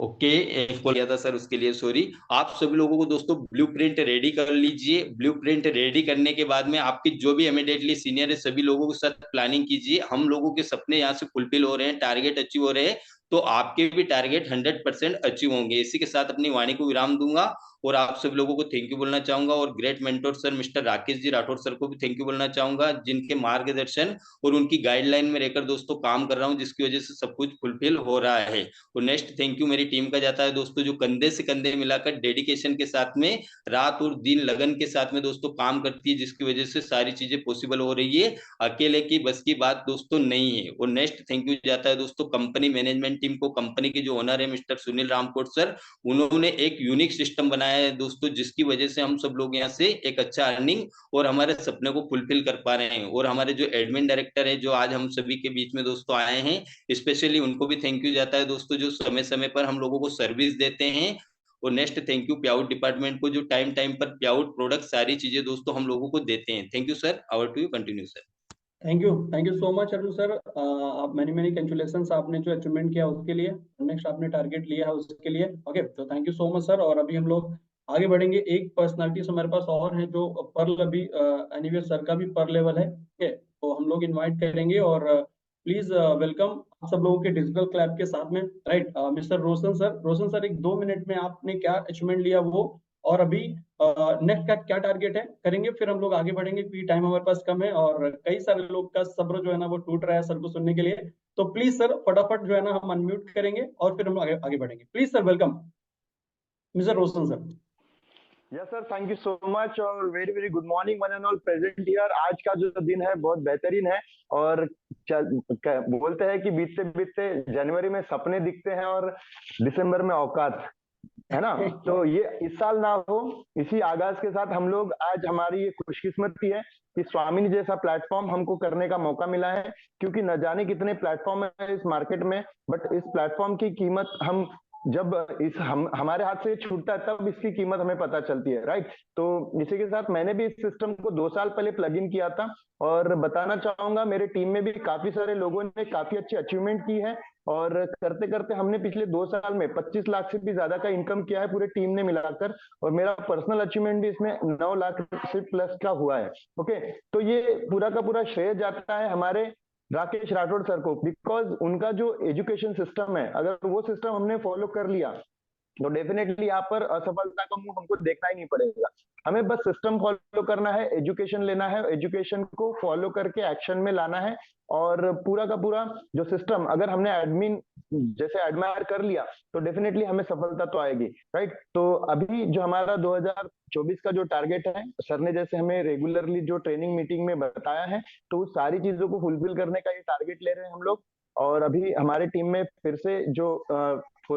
Speaker 9: ओके, कॉल किया था सर, उसके लिए सॉरी। आप सभी लोगों को दोस्तों ब्लूप्रिंट रेडी कर लीजिए। ब्लूप्रिंट रेडी करने के बाद में आपके जो भी इमीडिएटली सीनियर है सभी लोगों के साथ प्लानिंग कीजिए। हम लोगों के सपने यहाँ से फुलफिल हो रहे हैं, टारगेट अचीव हो रहे हैं, तो आपके भी टारगेट 100% अचीव होंगे। इसी के साथ अपनी वाणी को विराम दूंगा और आप सभी लोगों को थैंक यू बोलना चाहूंगा। और great mentor sir mister Rakesh ji Rathore sir को भी थैंक यू बोलना चाहूंगा, जिनके मार्गदर्शन और उनकी गाइडलाइन में रहकर दोस्तों काम कर रहा हूँ, जिसकी वजह से सब कुछ फुलफिल हो रहा है। और नेक्स्ट थैंक यू मेरी टीम का जाता है दोस्तों, जो कंधे से कंधे मिलाकर डेडिकेशन के साथ में रात और दिन लगन के साथ में दोस्तों काम करती है, जिसकी वजह से सारी चीजें पॉसिबल हो रही है। अकेले की बस की बात दोस्तों नहीं है। और नेक्स्ट थैंक यू जाता है दोस्तों कंपनी मैनेजमेंट टीम को, कंपनी के जो ओनर है मिस्टर सुनील रामकोट सर, उन्होंने एक यूनिक सिस्टम बनाया है दोस्तों, जिसकी वजह से हम सब लोग यहाँ से एक अच्छा अर्निंग और हमारे सपने को फुलफिल कर पा रहे हैं। और हमारे जो एडमिन डायरेक्टर है जो आज हम सभी के बीच में दोस्तों आए हैं, स्पेशली उनको भी थैंक यू जाता है दोस्तों, जो समय समय पर हम लोगों को सर्विस देते हैं। और नेक्स्ट थैंक यू प्याउट डिपार्टमेंट को, जो टाइम टाइम पर प्याउट प्रोडक्ट सारी चीजें दोस्तों हम लोगों को देते हैं। Thank you sir, over to you, continue sir.
Speaker 2: Thank you so much Arun sir. आप मैनी कंग्रेचुलेशंस आपने जो अचीवमेंट किया उसके लिए, नेक्स्ट आपने टारगेट लिया है उसके लिए। ओके, तो thank you so much sir. और अभी हम लोग आगे बढ़ेंगे। एक पर्सनालिटी हमारे पास और है जो पर्ल, अभी एनीवे सर का भी पर लेवल है। ओके, तो हम लोग इनवाइट करेंगे और प्लीज वेलकम आप सब लोगों के डिजिटल क्लैब के साथ में, राइट। मिस्टर रोशन सर, रोशन सर एक 2 मिनट में आपने क्या अचीवमेंट लिया वो, और अभी नेक्स्ट का क्या टारगेट है करेंगे, फिर हम लोग आगे बढ़ेंगे क्योंकि टाइम हमारे पास कम है और कई सारे लोग का सब्र जो है ना वो टूट रहा है सर को सुनने के लिए। तो प्लीज सर फटाफट जो है ना हम अनम्यूट करेंगे और फिर हम आगे बढ़ेंगे। Please sir, welcome mister Roshan sir.
Speaker 10: Yes sir, thank you so much और very very good morning one and all present here. आज का जो दिन है बहुत बेहतरीन है और बोलते हैं कि बीतते बीतते जनवरी में सपने दिखते हैं और दिसंबर में औकात, है ना। तो ये इस साल ना हो, इसी आगाज के साथ हम लोग आज, हमारी ये खुशकिस्मती है कि स्वामिनी जैसा प्लेटफॉर्म हमको करने का मौका मिला है। क्योंकि न जाने कितने प्लेटफॉर्म है इस मार्केट में, बट इस प्लेटफॉर्म की कीमत हम जब हमारे हाथ से छूटता है तब इसकी कीमत हमें पता चलती है, राइट। तो इसी के साथ मैंने भी इस सिस्टम को 2 साल पहले प्लग इन किया था और बताना चाहूंगा मेरे टीम में भी काफी सारे लोगों ने काफी अच्छी अचीवमेंट की है और करते करते हमने पिछले 2 साल में 25 लाख से भी ज्यादा का इनकम किया है पूरे टीम ने मिलाकर। और मेरा पर्सनल अचीवमेंट भी इसमें 9 लाख से प्लस का हुआ है। ओके, तो ये पूरा का पूरा श्रेय जाता है हमारे राकेश राठौड़ सर को, बिकॉज उनका जो एजुकेशन सिस्टम है, अगर वो सिस्टम हमने फॉलो कर लिया तो डेफिनेटली यहाँ पर असफलता का मुंह हमको देखना ही नहीं पड़ेगा। हमें बस सिस्टम फॉलो करना है, एजुकेशन लेना है, एजुकेशन को फॉलो करके एक्शन में लाना है। और पूरा का पूरा जो सिस्टम अगर हमने एडमिन जैसे एडमायर कर लिया तो डेफिनेटली हमें सफलता तो आएगी, राइट। तो अभी जो हमारा 2024 का जो टारगेट है, सर ने जैसे हमें रेगुलरली जो ट्रेनिंग मीटिंग में बताया है, तो उस सारी चीजों को फुलफिल करने का ये टारगेट ले रहे हैं हम लोग। और अभी हमारे टीम में फिर से जो 2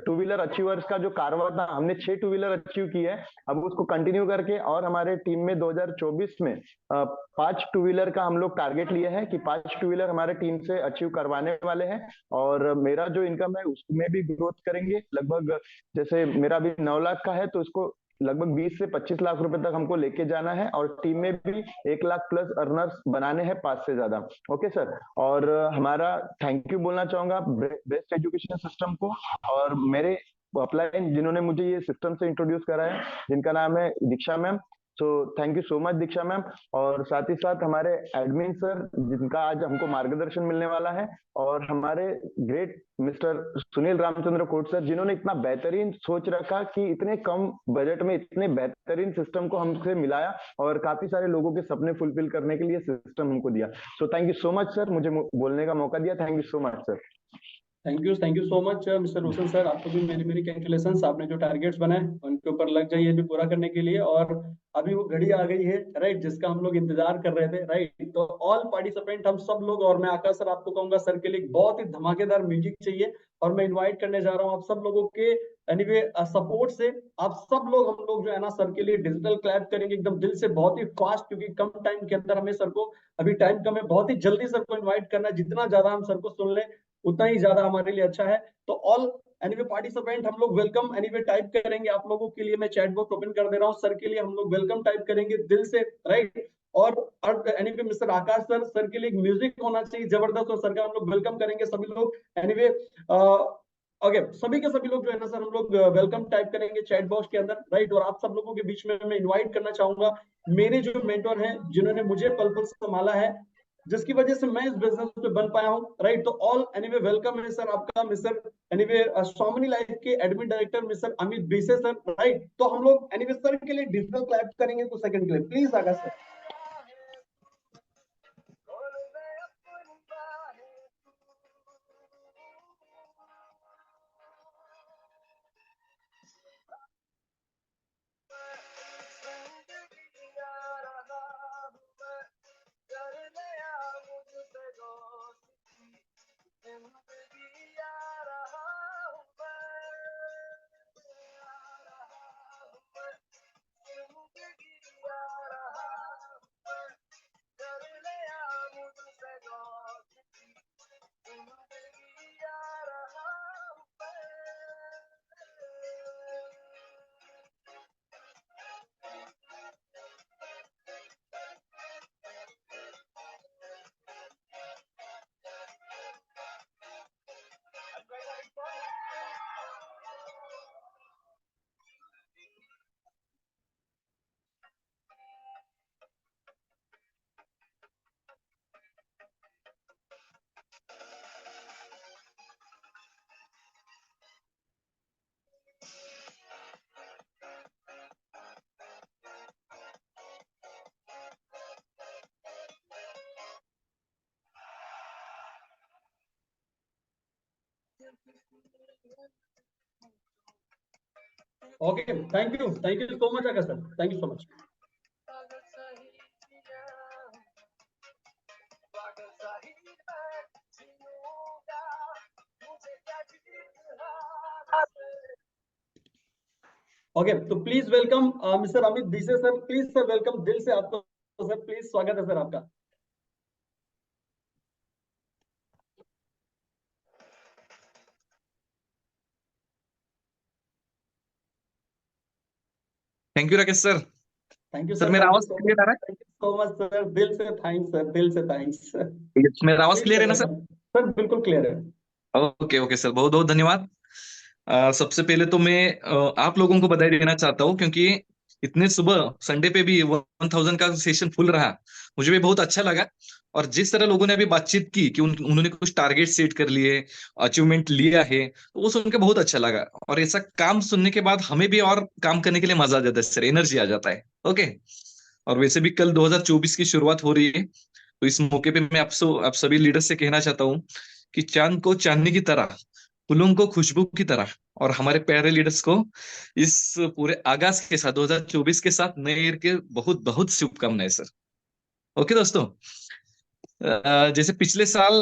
Speaker 10: व्हीलर अचीवर्स का जो कारवा था, हमने 6 2 व्हीलर अचीव की है। अब उसको कंटिन्यू करके और हमारे टीम में 2024 में 5 2 व्हीलर का हम लोग टारगेट लिए हैं कि 5 2 व्हीलर हमारे टीम से अचीव करवाने वाले हैं। और मेरा जो इनकम है उसमें भी ग्रोथ करेंगे। लगभग जैसे मेरा भी 9 लाख का है तो उसको लगभग 20 से 25 लाख रुपए तक हमको लेके जाना है और टीम में भी 1 लाख प्लस अर्नर्स बनाने हैं 5 से ज्यादा। ओके सर, और हमारा थैंक यू बोलना चाहूंगा बेस्ट एजुकेशन सिस्टम को और मेरे अपलाइन जिन्होंने मुझे ये सिस्टम से इंट्रोड्यूस करा है, जिनका नाम है Diksha ma'am. So thank you so much Diksha ma'am. और साथ ही साथ हमारे एडमिन सर जिनका आज हमको मार्गदर्शन मिलने वाला है, और हमारे great mister Sunil Ramchandra Kote sir, जिन्होंने इतना बेहतरीन सोच रखा कि इतने कम बजट में इतने बेहतरीन सिस्टम को हमसे मिलाया और काफी सारे लोगों के सपने फुलफिल करने के लिए सिस्टम हमको दिया। सो thank you so much sir, मुझे बोलने का मौका दिया। Thank you so much sir.
Speaker 2: Thank you so much mister Roshan sir. आपको भी मेरी कंग्रेचुलेशन। आपने जो टारगेट्स बनाए उनके ऊपर लग जाइए भी पूरा करने के लिए। और अभी वो घड़ी आ गई है, राइट, जिसका हम लोग इंतजार कर रहे थे, राइट। तो ऑल पार्टिसिपेंट हम सब लोग, और मैं आकाश सर आपको कहूंगा सर के लिए बहुत ही धमाकेदार म्यूजिक चाहिए और मैं इन्वाइट करने जा रहा हूँ आप सब लोगों के एनीवे सपोर्ट से। आप सब लोग, हम लोग जो है ना सर के लिए डिजिटल क्लैप करेंगे एकदम दिल से, बहुत ही फास्ट, क्योंकि कम टाइम के अंदर हमें सर को, अभी टाइम कम है, बहुत ही जल्दी सर को इन्वाइट करना। जितना ज्यादा हम सर को सुन लें उतना ही ज्यादा हमारे लिए अच्छा है। तो ऑल एनीवे पार्टिसिपेंट हम लोग वेलकम एनीवे टाइप करेंगे आप लोगों के लिए। मैं चैट बॉक्स ओपन कर दे रहा हूँ सर के लिए, हम लोग वेलकम टाइप करेंगे दिल से, राइट। और एनीवे मिस्टर आकाश सर, सर के लिए एक म्यूजिक होना चाहिए जबरदस्त, और सर का हम लोग वेलकम करेंगे सभी लोग एनीवे। ओके, सभी के सभी लोग जो है ना सर हम लोग वेलकम टाइप करेंगे चैट बॉक्स के अंदर, राइट। और आप सब लोगों के बीच में मैं इन्वाइट करना चाहूंगा मेरे जो मेंटोर हैं, जिन्होंने मुझे पल पल संभाला है, जिसकी वजह से मैं इस बिजनेस पे बन पाया हूँ, राइट। तो ऑल एनीवे वेलकम है सर आपका, मिस्टर एनीवे स्वामिनी लाइफ के एडमिन डायरेक्टर मिस्टर अमित बीसे सर, राइट। तो हम लोग एनीवे सर के लिए डिजिटल क्लैप करेंगे कुछ सेकंड के लिए, please Akash sir. Okay, thank you so much Akash sir, thank you so much. Okay, तो प्लीज वेलकम मिस्टर अमित दिसे सर, प्लीज सर वेलकम, दिल से आपको सर, प्लीज स्वागत है सर आपका।
Speaker 11: Thank you Rakesh sir.
Speaker 2: Thank you
Speaker 11: sir
Speaker 2: sir,
Speaker 11: मेरा
Speaker 2: thank you
Speaker 11: आवाज
Speaker 2: सो
Speaker 11: क्लियर आ रहा
Speaker 2: much, thank you so much sir, दिल से थैंक्स सर, दिल से थैंक्स।
Speaker 11: है? मेरा आवाज क्लियर है ना सर?
Speaker 2: सर बिल्कुल क्लियर है।
Speaker 11: ओके ओके सर, बहुत बहुत धन्यवाद। सबसे पहले तो मैं आप लोगों को बधाई देना चाहता हूँ, क्योंकि इतने सुबह संडे पे भी 1000 का सेशन फुल रहा, मुझे भी बहुत अच्छा लगा। और जिस तरह लोगों ने अभी बातचीत की कि उन्होंने कुछ टारगेट सेट कर लिए, अचीवमेंट लिया है, तो वो सुन के बहुत अच्छा लगा। और ऐसा काम सुनने के बाद हमें भी और काम करने के लिए मजा आ जाता है सर, एनर्जी आ जाता है। ओके। और वैसे भी कल 2024 की शुरुआत हो रही है, तो इस मौके पे मैं आप सभी लीडर्स से कहना चाहता हूँ कि चांद को चांदनी की तरह, फूलों को खुशबू की तरह, और हमारे प्यारे लीडर्स को इस पूरे आगाज के साथ 2024 के साथ नए ईयर के बहुत बहुत शुभकामनाएं सर। ओके दोस्तों, जैसे पिछले साल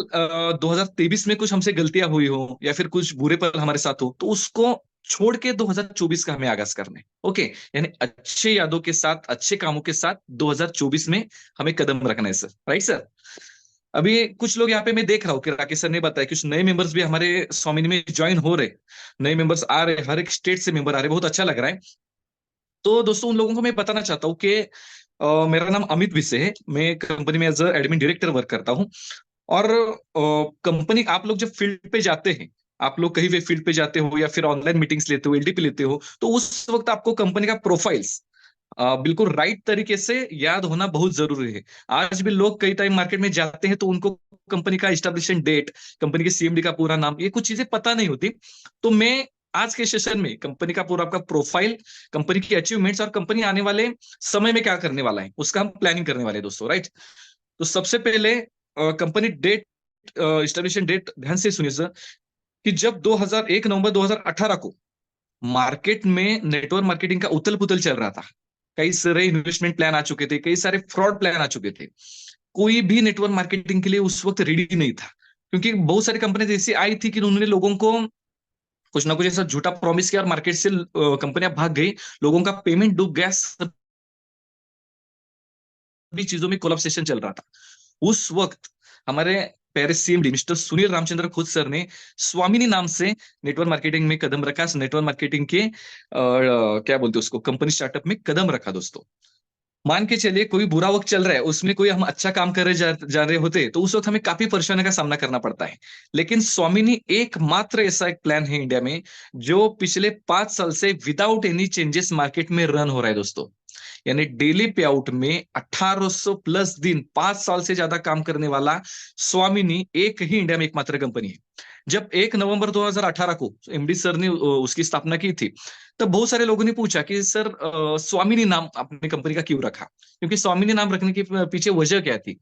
Speaker 11: 2023 में कुछ हमसे गलतियां हुई हो या फिर कुछ बुरे पल हमारे साथ हो, तो उसको छोड़ के 2024 का हमें आगाज करना है। ओके, यानी अच्छे यादों के साथ, अच्छे कामों के साथ 2024 में हमें कदम रखना है सर। Right sir? अभी कुछ लोग यहाँ पे मैं देख रहा हूँ कि राकेश सर ने बताया कुछ नए मेंबर्स भी हमारे स्वामिनी में ज्वाइन हो रहे, नए मेंबर्स आ रहे, हर एक स्टेट से मेंबर आ रहे, बहुत अच्छा लग रहा है। तो दोस्तों उन लोगों को मैं बताना चाहता हूँ कि मेरा नाम अमित विसे है, मैं कंपनी में एज एडमिन डायरेक्टर वर्क करता हूँ। और कंपनी, आप लोग जब फील्ड पे जाते हैं, आप लोग कहीं भी फील्ड पे जाते हो या फिर ऑनलाइन मीटिंग्स लेते हो, एलडीपी लेते हो, तो उस वक्त आपको कंपनी का प्रोफाइल्स बिल्कुल राइट तरीके से याद होना बहुत जरूरी है। आज भी लोग कई टाइम मार्केट में जाते हैं तो उनको कंपनी का एस्टेब्लिशमेंट डेट, कंपनी के सीएमडी का पूरा नाम, ये कुछ चीजें पता नहीं होती। तो मैं आज के सेशन में कंपनी का पूरा आपका प्रोफाइल, कंपनी की अचीवमेंट्स और कंपनी आने वाले समय में क्या करने वाला है उसका हम प्लानिंग करने वाले हैं दोस्तों। राइट? तो सबसे पहले कंपनी डेट, एस्टेब्लिशमेंट डेट ध्यान से सुनिए सर, कि जब 1 नवंबर 2018 को मार्केट में नेटवर्क मार्केटिंग का उथल पुथल चल रहा था, कई सारे इन्वेस्टमेंट प्लान आ चुके थे, कई सारे फ्रॉड प्लान आ चुके थे, कोई भी नेटवर्क मार्केटिंग के लिए उस वक्त रेडी नहीं था, क्योंकि बहुत सारी कंपनी ऐसी आई थी कि उन्होंने लोगों को कुछ ना कुछ ऐसा झूठा प्रॉमिस किया और मार्केट से कंपनियां भाग गई, लोगों का पेमेंट डूब गया, सभी चीजों में कोलैप्सेशन चल रहा था। उस वक्त हमारे Paris CMD mister Sunil Ramchandra खुद सर ने स्वामिनी नाम से नेटवर्क मार्केटिंग में कदम रखा, नेटवर्क मार्केटिंग के क्या बोलते हैं उसको, कंपनी स्टार्टअप में कदम रखा दोस्तों। मान के चलिए कोई बुरा वक्त चल रहा है, उसमें कोई हम अच्छा काम कर रहे जा रहे होते, तो उस वक्त हमें काफी परेशानी का सामना करना पड़ता है। लेकिन स्वामिनी एकमात्र ऐसा एक प्लान है इंडिया में जो पिछले 5 साल से विदाउट एनी चेंजेस मार्केट में रन हो रहा है दोस्तों। यानी डेली पे आउट में 1800 प्लस दिन, 5 साल से ज्यादा काम करने वाला स्वामिनी एक ही इंडिया में एकमात्र कंपनी है। जब 1 नवंबर 2018 को एमडी सर ने उसकी स्थापना की थी, तब बहुत सारे लोगों ने पूछा कि सर स्वामिनी नाम अपनी कंपनी का क्यों रखा, क्योंकि स्वामिनी नाम रखने के पीछे वजह क्या थी।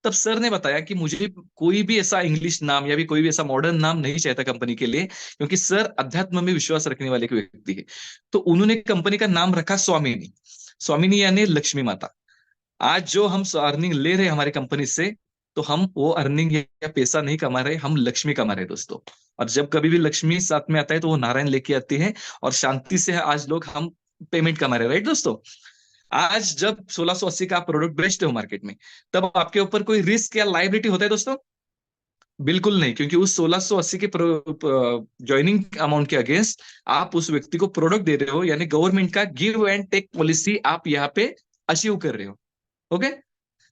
Speaker 11: तब सर ने बताया कि मुझे कोई भी ऐसा इंग्लिश नाम या भी कोई भी ऐसा मॉडर्न नाम नहीं चाहता कंपनी के लिए, क्योंकि सर अध्यात्म में विश्वास रखने वाले व्यक्ति है। तो उन्होंने कंपनी का नाम रखा स्वामिनी। स्वामिनी यानी लक्ष्मी माता। आज जो हम अर्निंग ले रहे हैं हमारी कंपनी से, तो हम वो अर्निंग या पैसा नहीं कमा रहे, हम लक्ष्मी कमा रहे दोस्तों। और जब कभी भी लक्ष्मी साथ में आता है तो वो नारायण लेके आती है, और शांति से आज लोग हम पेमेंट कमा रहे हैं। राइट दोस्तों? आज जब 1680 का आप प्रोडक्ट बेचते हो मार्केट में, तब आपके ऊपर कोई रिस्क या लायबिलिटी होता है दोस्तों? बिल्कुल नहीं, क्योंकि उस 1680 के ज्वाइनिंग अमाउंट के अगेंस्ट आप उस व्यक्ति को प्रोडक्ट दे रहे हो, यानी गवर्नमेंट का गिव एंड टेक पॉलिसी आप यहाँ पे अचीव कर रहे हो। ओके?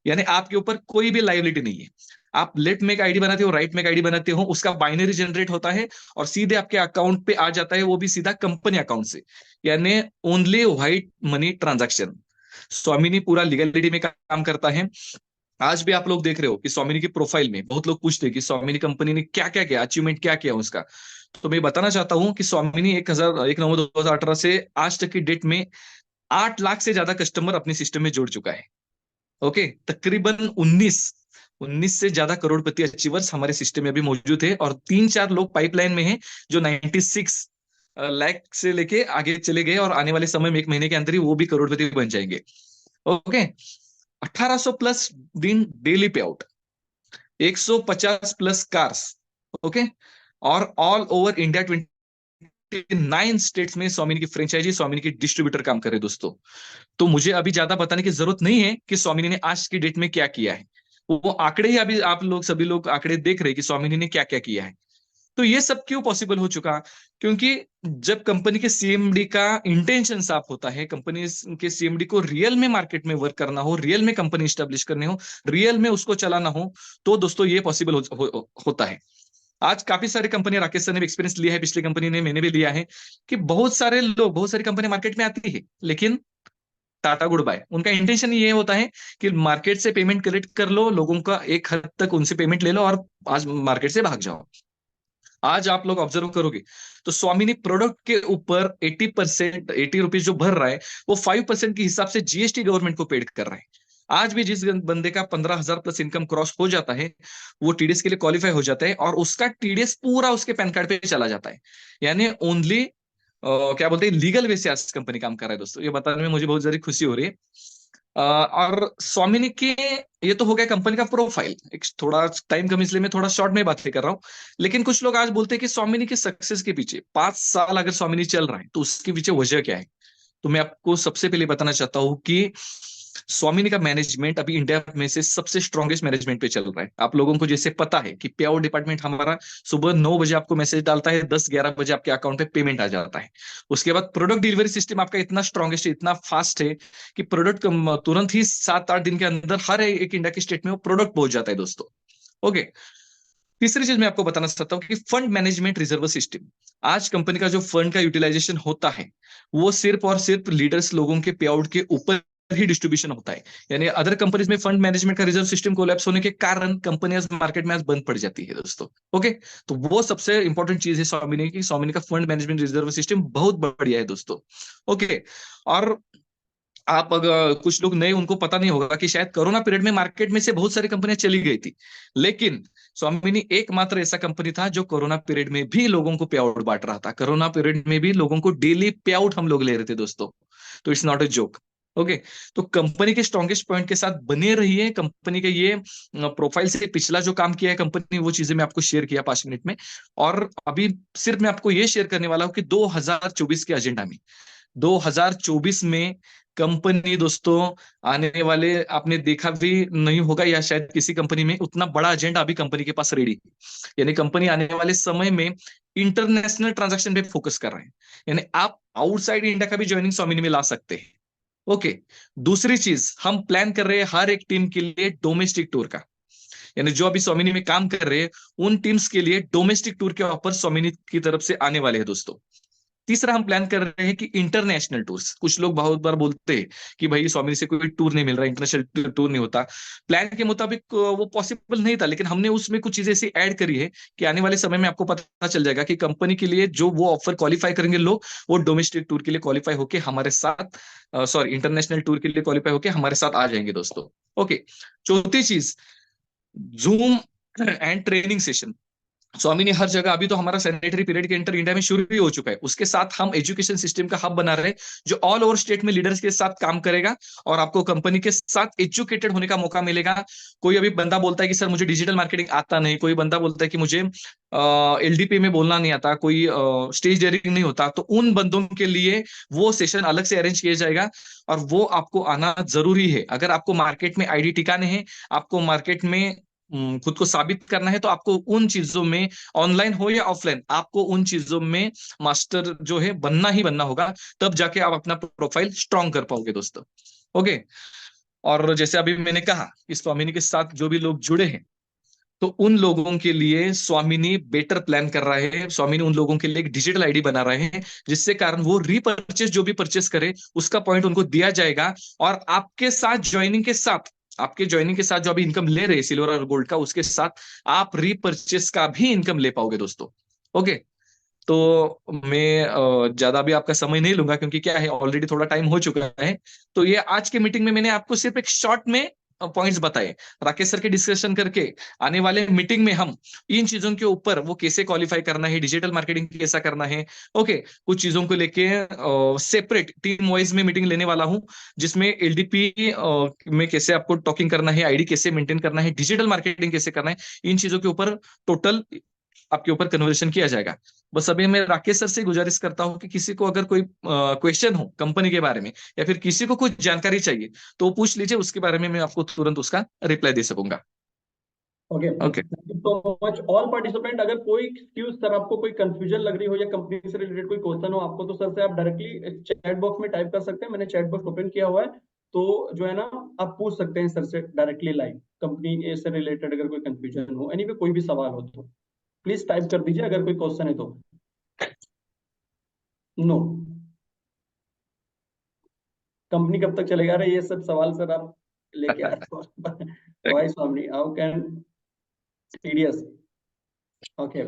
Speaker 11: यानी आपके ऊपर कोई भी लायबिलिटी नहीं है। आप लेफ्ट में एक आईडी बनाते हो, राइट में एक आईडी बनाते हो, उसका बाइनरी जनरेट होता है और सीधे आपके अकाउंट पे आ जाता है, वो भी सीधा कंपनी अकाउंट से, यानी ओनली व्हाइट मनी ट्रांजैक्शन। स्वामिनी पूरा लीगलिटी में काम करता है। आज भी आप लोग देख रहे हो कि स्वामिनी की प्रोफाइल में बहुत लोग पूछते हैं कि स्वामिनी कंपनी ने क्या क्या किया, अचीवमेंट क्या किया उसका। तो मैं बताना चाहता हूं कि स्वामिनी 1 नवंबर 2018 से आज तक की डेट में 8 लाख से ज्यादा कस्टमर अपने सिस्टम में जोड़ चुका है। ओके? तकरीबन 19 19 से ज्यादा करोड़पति अचीवर्स हमारे सिस्टम में अभी मौजूद है, और 3-4 लोग पाइपलाइन में हैं जो 96 लाख से लेके आगे चले गए, और आने वाले समय में 1 महीने के अंदर ही वो भी करोड़पति बन जाएंगे। ओके, 1800 प्लस दिन डेली पे आउट, 150 प्लस कार्स, ओके, और ऑल ओवर इंडिया 29 स्टेट्स में स्वामिनी की फ्रेंचाइजी, स्वामिनी की डिस्ट्रीब्यूटर काम कर रहे हैं दोस्तों। तो मुझे अभी ज्यादा बताने की जरूरत नहीं है कि स्वामिनी ने आज की डेट में क्या किया है, वो आंकड़े ही अभी आप लोग सभी लोग आंकड़े देख रहे हैं कि स्वामिनी ने क्या क्या किया है। तो ये सब क्यों पॉसिबल हो चुका? क्योंकि जब कंपनी के सीएमडी का इंटेंशन साफ होता है, कंपनी के सीएमडी को रियल में मार्केट में वर्क करना हो, रियल में कंपनी स्टैब्लिश करनी हो, रियल में उसको चलाना हो, तो दोस्तों ये पॉसिबल होता है। आज काफी सारी कंपनियां, राकेश सर ने भी एक्सपीरियंस लिया है, पिछली कंपनी ने, मैंने भी लिया है, कि बहुत सारे लोग, बहुत सारी कंपनी मार्केट में आती है, लेकिन टाटा गुड बाय, उनका इंटेंशन ये होता है कि मार्केट से पेमेंट कलेक्ट कर लो, लोगों का एक हद तक उनसे पेमेंट ले लो और आज मार्केट से भाग जाओ। आज आप लोग ऑब्जर्व करोगे तो स्वामिनी प्रोडक्ट के ऊपर 80%, 80 रुपीज जो भर रहा है, वो 5% के हिसाब से जीएसटी गवर्नमेंट को पेड कर रहा है। आज भी जिस बंदे का 15,000 प्लस इनकम क्रॉस हो जाता है, वो टीडीएस के लिए क्वालिफाई हो जाता है, और उसका टीडीएस पूरा उसके पैन कार्ड पे चला जाता है। यानी ओनली क्या बोलते हैं, लीगल वे से आज कंपनी काम कर रहा है दोस्तों। ये बताने में मुझे बहुत ज्यादा खुशी हो रही है। और स्वामिनी के, ये तो हो गया कंपनी का प्रोफाइल, एक थोड़ा टाइम कम इसलिए मैं थोड़ा शॉर्ट में बातें कर रहा हूं। लेकिन कुछ लोग आज बोलते हैं कि स्वामिनी के सक्सेस के पीछे 5 साल अगर स्वामिनी चल रहा है तो उसके पीछे वजह क्या है। तो मैं आपको सबसे पहले बताना चाहता हूं कि स्वामिनी का मैनेजमेंट अभी इंडिया में से सबसे स्ट्रॉन्गेस्ट मैनेजमेंट पे चल रहा है। आप लोगों को जैसे पता है कि पे आउट डिपार्टमेंट हमारा सुबह 9 बजे आपको मैसेज डालता है, 10-11 बजे आपके अकाउंट पे पेमेंट आ जाता है। उसके बाद प्रोडक्ट डिलीवरी सिस्टम आपका इतना स्ट्रॉन्गेस्ट है, इतना फास्ट है कि प्रोडक्ट तुरंत ही 7-8 दिन के अंदर हर एक इंडिया के स्टेट में वो प्रोडक्ट पहुंच जाता है दोस्तों। ओके, तीसरी चीज मैं आपको बताना चाहता हूँ कि फंड मैनेजमेंट रिजर्व सिस्टम। आज कंपनी का जो फंड का यूटिलाइजेशन होता है, वो सिर्फ और सिर्फ लीडर्स लोगों के पे आउट के ऊपर ही डिस्ट्रीब्यूशन होता है। यानी अदर कंपनीज में फंड मैनेजमेंट का रिजर्व सिस्टम कोलैप्स होने के कारण कंपनी आज मार्केट में आज बंद पड़ जाती है दोस्तों। ओके, तो वो सबसे इंपॉर्टेंट चीज है स्वामिनी की। स्वामिनी का फंड मैनेजमेंट रिजर्व सिस्टम बहुत बढ़िया है दोस्तों। ओके, और आप अगर कुछ लोग नए, उनको पता नहीं होगा कि शायद कोरोना पीरियड में मार्केट में से बहुत सारी कंपनियां चली गई थी, लेकिन स्वामिनी एकमात्र ऐसा कंपनी था जो कोरोना पीरियड में भी लोगों को पे आउट बांट रहा था। कोरोना पीरियड में भी लोगों को डेली पे आउट हम लोग ले रहे थे दोस्तों। तो it's not a joke. Okay, तो कंपनी के स्ट्रॉन्गेस्ट पॉइंट के साथ बने रहिए। कंपनी के ये प्रोफाइल से पिछला जो काम किया है कंपनी, वो चीजें मैं आपको शेयर किया 5 मिनट में। और अभी सिर्फ मैं आपको ये शेयर करने वाला हूं कि 2024 के एजेंडा में, 2024 में कंपनी दोस्तों आने वाले, आपने देखा भी नहीं होगा या शायद किसी कंपनी में उतना बड़ा एजेंडा अभी कंपनी के पास रेडी है। यानी कंपनी आने वाले समय में इंटरनेशनल ट्रांजैक्शन पे फोकस कर रहे हैं। यानी आप आउटसाइड इंडिया का भी ज्वाइनिंग स्वामिनी में ला सकते हैं। ओके, दूसरी चीज, हम प्लान कर रहे हैं हर एक टीम के लिए डोमेस्टिक टूर का। यानी जो अभी स्वामिनी में काम कर रहे हैं उन टीम्स के लिए डोमेस्टिक टूर के ऑफर स्वामिनी की तरफ से आने वाले हैं दोस्तों। तीसरा, हम प्लान कर रहे हैं कि इंटरनेशनल टूर्स। कुछ लोग बहुत बार बोलते हैं कि भाई स्वामिनी से कोई टूर नहीं मिल रहा, इंटरनेशनल टूर नहीं होता। प्लान के मुताबिक वो पॉसिबल नहीं था, लेकिन हमने उसमें कुछ चीजें ऐसी ऐड करी है कि आने वाले समय में आपको पता चल जाएगा कि कंपनी के लिए जो वो ऑफर क्वालिफाई करेंगे लोग, वो डोमेस्टिक टूर के लिए क्वालिफाई होके हमारे साथ, सॉरी, इंटरनेशनल टूर के लिए क्वालिफाई होके हमारे साथ आ जाएंगे दोस्तों। ओके, चौथी चीज, जूम एंड ट्रेनिंग सेशन। स्वामिनी हर जगह, अभी तो हमारा सैनिटरी पीरियड के इंटर इंडिया में शुरू भी हो चुका है, उसके साथ हम एजुकेशन सिस्टम का हब बना रहे हैं जो ऑल ओवर स्टेट में लीडर्स के साथ काम करेगा और आपको कंपनी के साथ एजुकेटेड होने का मौका मिलेगा। कोई अभी बंदा बोलता है कि सर मुझे डिजिटल मार्केटिंग आता नहीं, कोई बंदा बोलता है कि मुझे एलडीपी में बोलना नहीं आता, कोई स्टेज डेयरिंग नहीं होता, तो उन बंदों के लिए वो सेशन अलग से अरेंज किया जाएगा और वो आपको आना जरूरी है। अगर आपको मार्केट में आईडी टिकाने हैं, आपको मार्केट में खुद को साबित करना है, तो आपको उन चीजों में, ऑनलाइन हो या ऑफलाइन, आपको उन चीजों में मास्टर जो है बनना ही बनना होगा, तब जाके आप अपना प्रोफाइल स्ट्रॉन्ग कर पाओगे दोस्तों। ओके, और जैसे अभी मैंने कहा कि स्वामिनी के साथ जो भी लोग जुड़े हैं, तो उन लोगों के लिए स्वामिनी बेटर प्लान कर रहा है। स्वामिनी उन लोगों के लिए एक डिजिटल आईडी बना रहे हैं, जिससे कारण वो रीपरचेस जो भी परचेस करे उसका पॉइंट उनको दिया जाएगा। और आपके साथ ज्वाइनिंग के साथ, आपके ज्वाइनिंग के साथ जो अभी इनकम ले रहे हैं सिल्वर और गोल्ड का, उसके साथ आप रीपरचेस का भी इनकम ले पाओगे दोस्तों। ओके, तो मैं ज्यादा भी आपका समय नहीं लूंगा, क्योंकि क्या है, ऑलरेडी थोड़ा टाइम हो चुका है। तो ये आज के मीटिंग में मैंने आपको सिर्फ एक शॉर्ट में पॉइंट्स बताए, राकेश सर के डिस्कशन करके आने वाले मीटिंग में हम इन चीजों के ऊपर वो कैसे क्वालिफाई करना है, डिजिटल मार्केटिंग कैसा करना है, ओके, कुछ चीजों को लेके सेपरेट टीम वाइज में मीटिंग लेने वाला हूं, जिसमें एलडीपी में कैसे आपको टॉकिंग करना है, आईडी कैसे मेंटेन करना है, डिजिटल मार्केटिंग कैसे करना है, इन चीजों के ऊपर टोटल आपके ऊपर कन्वर्सेशन किया जाएगा। बस अभी मैं राकेश सर से गुजारिश करता हूं कि किसी को अगर कोई क्वेश्चन हो कंपनी के बारे में या फिर किसी को कुछ जानकारी चाहिए तो वो पूछ लीजिए, उसके बारे में मैं आपको तुरंत उसका रिप्लाई दे सकूंगा।
Speaker 2: Okay,
Speaker 11: okay
Speaker 2: thank you so much all participant. अगर कोई एक्सक्यूज सर आपको कोई कंफ्यूजन लग रही हो या कंपनी से रिलेटेड कोई क्वेश्चन हो आपको, तो सर से आप डायरेक्टली चैट बॉक्स में टाइप कर सकते हैं। मैंने चैट बॉक्स ओपन किया हुआ है, तो जो है ना आप पूछ सकते हैं सर से डायरेक्टली लाइव, कंपनी से रिलेटेड अगर कोई कंफ्यूजन हो, एनीवे कोई भी सवाल हो तो प्लीज टाइप कर दीजिए अगर कोई क्वेश्चन है तो। नो, कंपनी कब तक चलेगा? रहे ये सब सवाल सर आप लेके आ रहे हो। वाई Swami, how can TDS? Okay,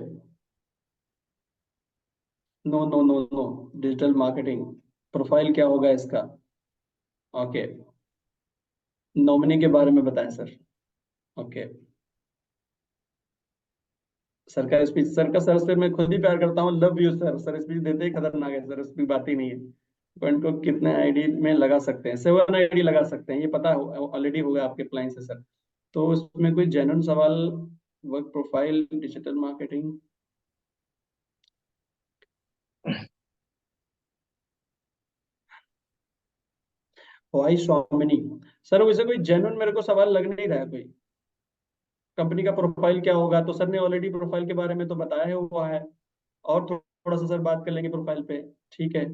Speaker 2: no no no no, digital marketing profile क्या होगा इसका? ओके, नॉमिनी के बारे में बताएं सर। ओके, सर का स्पीच, सर से मैं खुद ही प्यार करता हूँ, love you sir. Sir speech देते ही खतरनाक है सर, उसकी बात ही नहीं है। पॉइंट को कितने आईडी में लगा सकते हैं? 7 आईडी लगा सकते हैं, ये पता ऑलरेडी होगा आपके क्लाइंट से सर। तो उसमें कोई जेन्युइन सवाल, वर्क प्रोफाइल, डिजिटल मार्केटिंग, वाई स्वामिनी सर, वैसे कोई जेन्युइन मेरे को सवाल लग नहीं रहा है कोई। कंपनी का प्रोफाइल क्या होगा, तो सर ने ऑलरेडी प्रोफाइल के बारे में तो बताया है हुआ है, और थोड़ा सा सर बात कर लेंगे प्रोफाइल पे, ठीक है?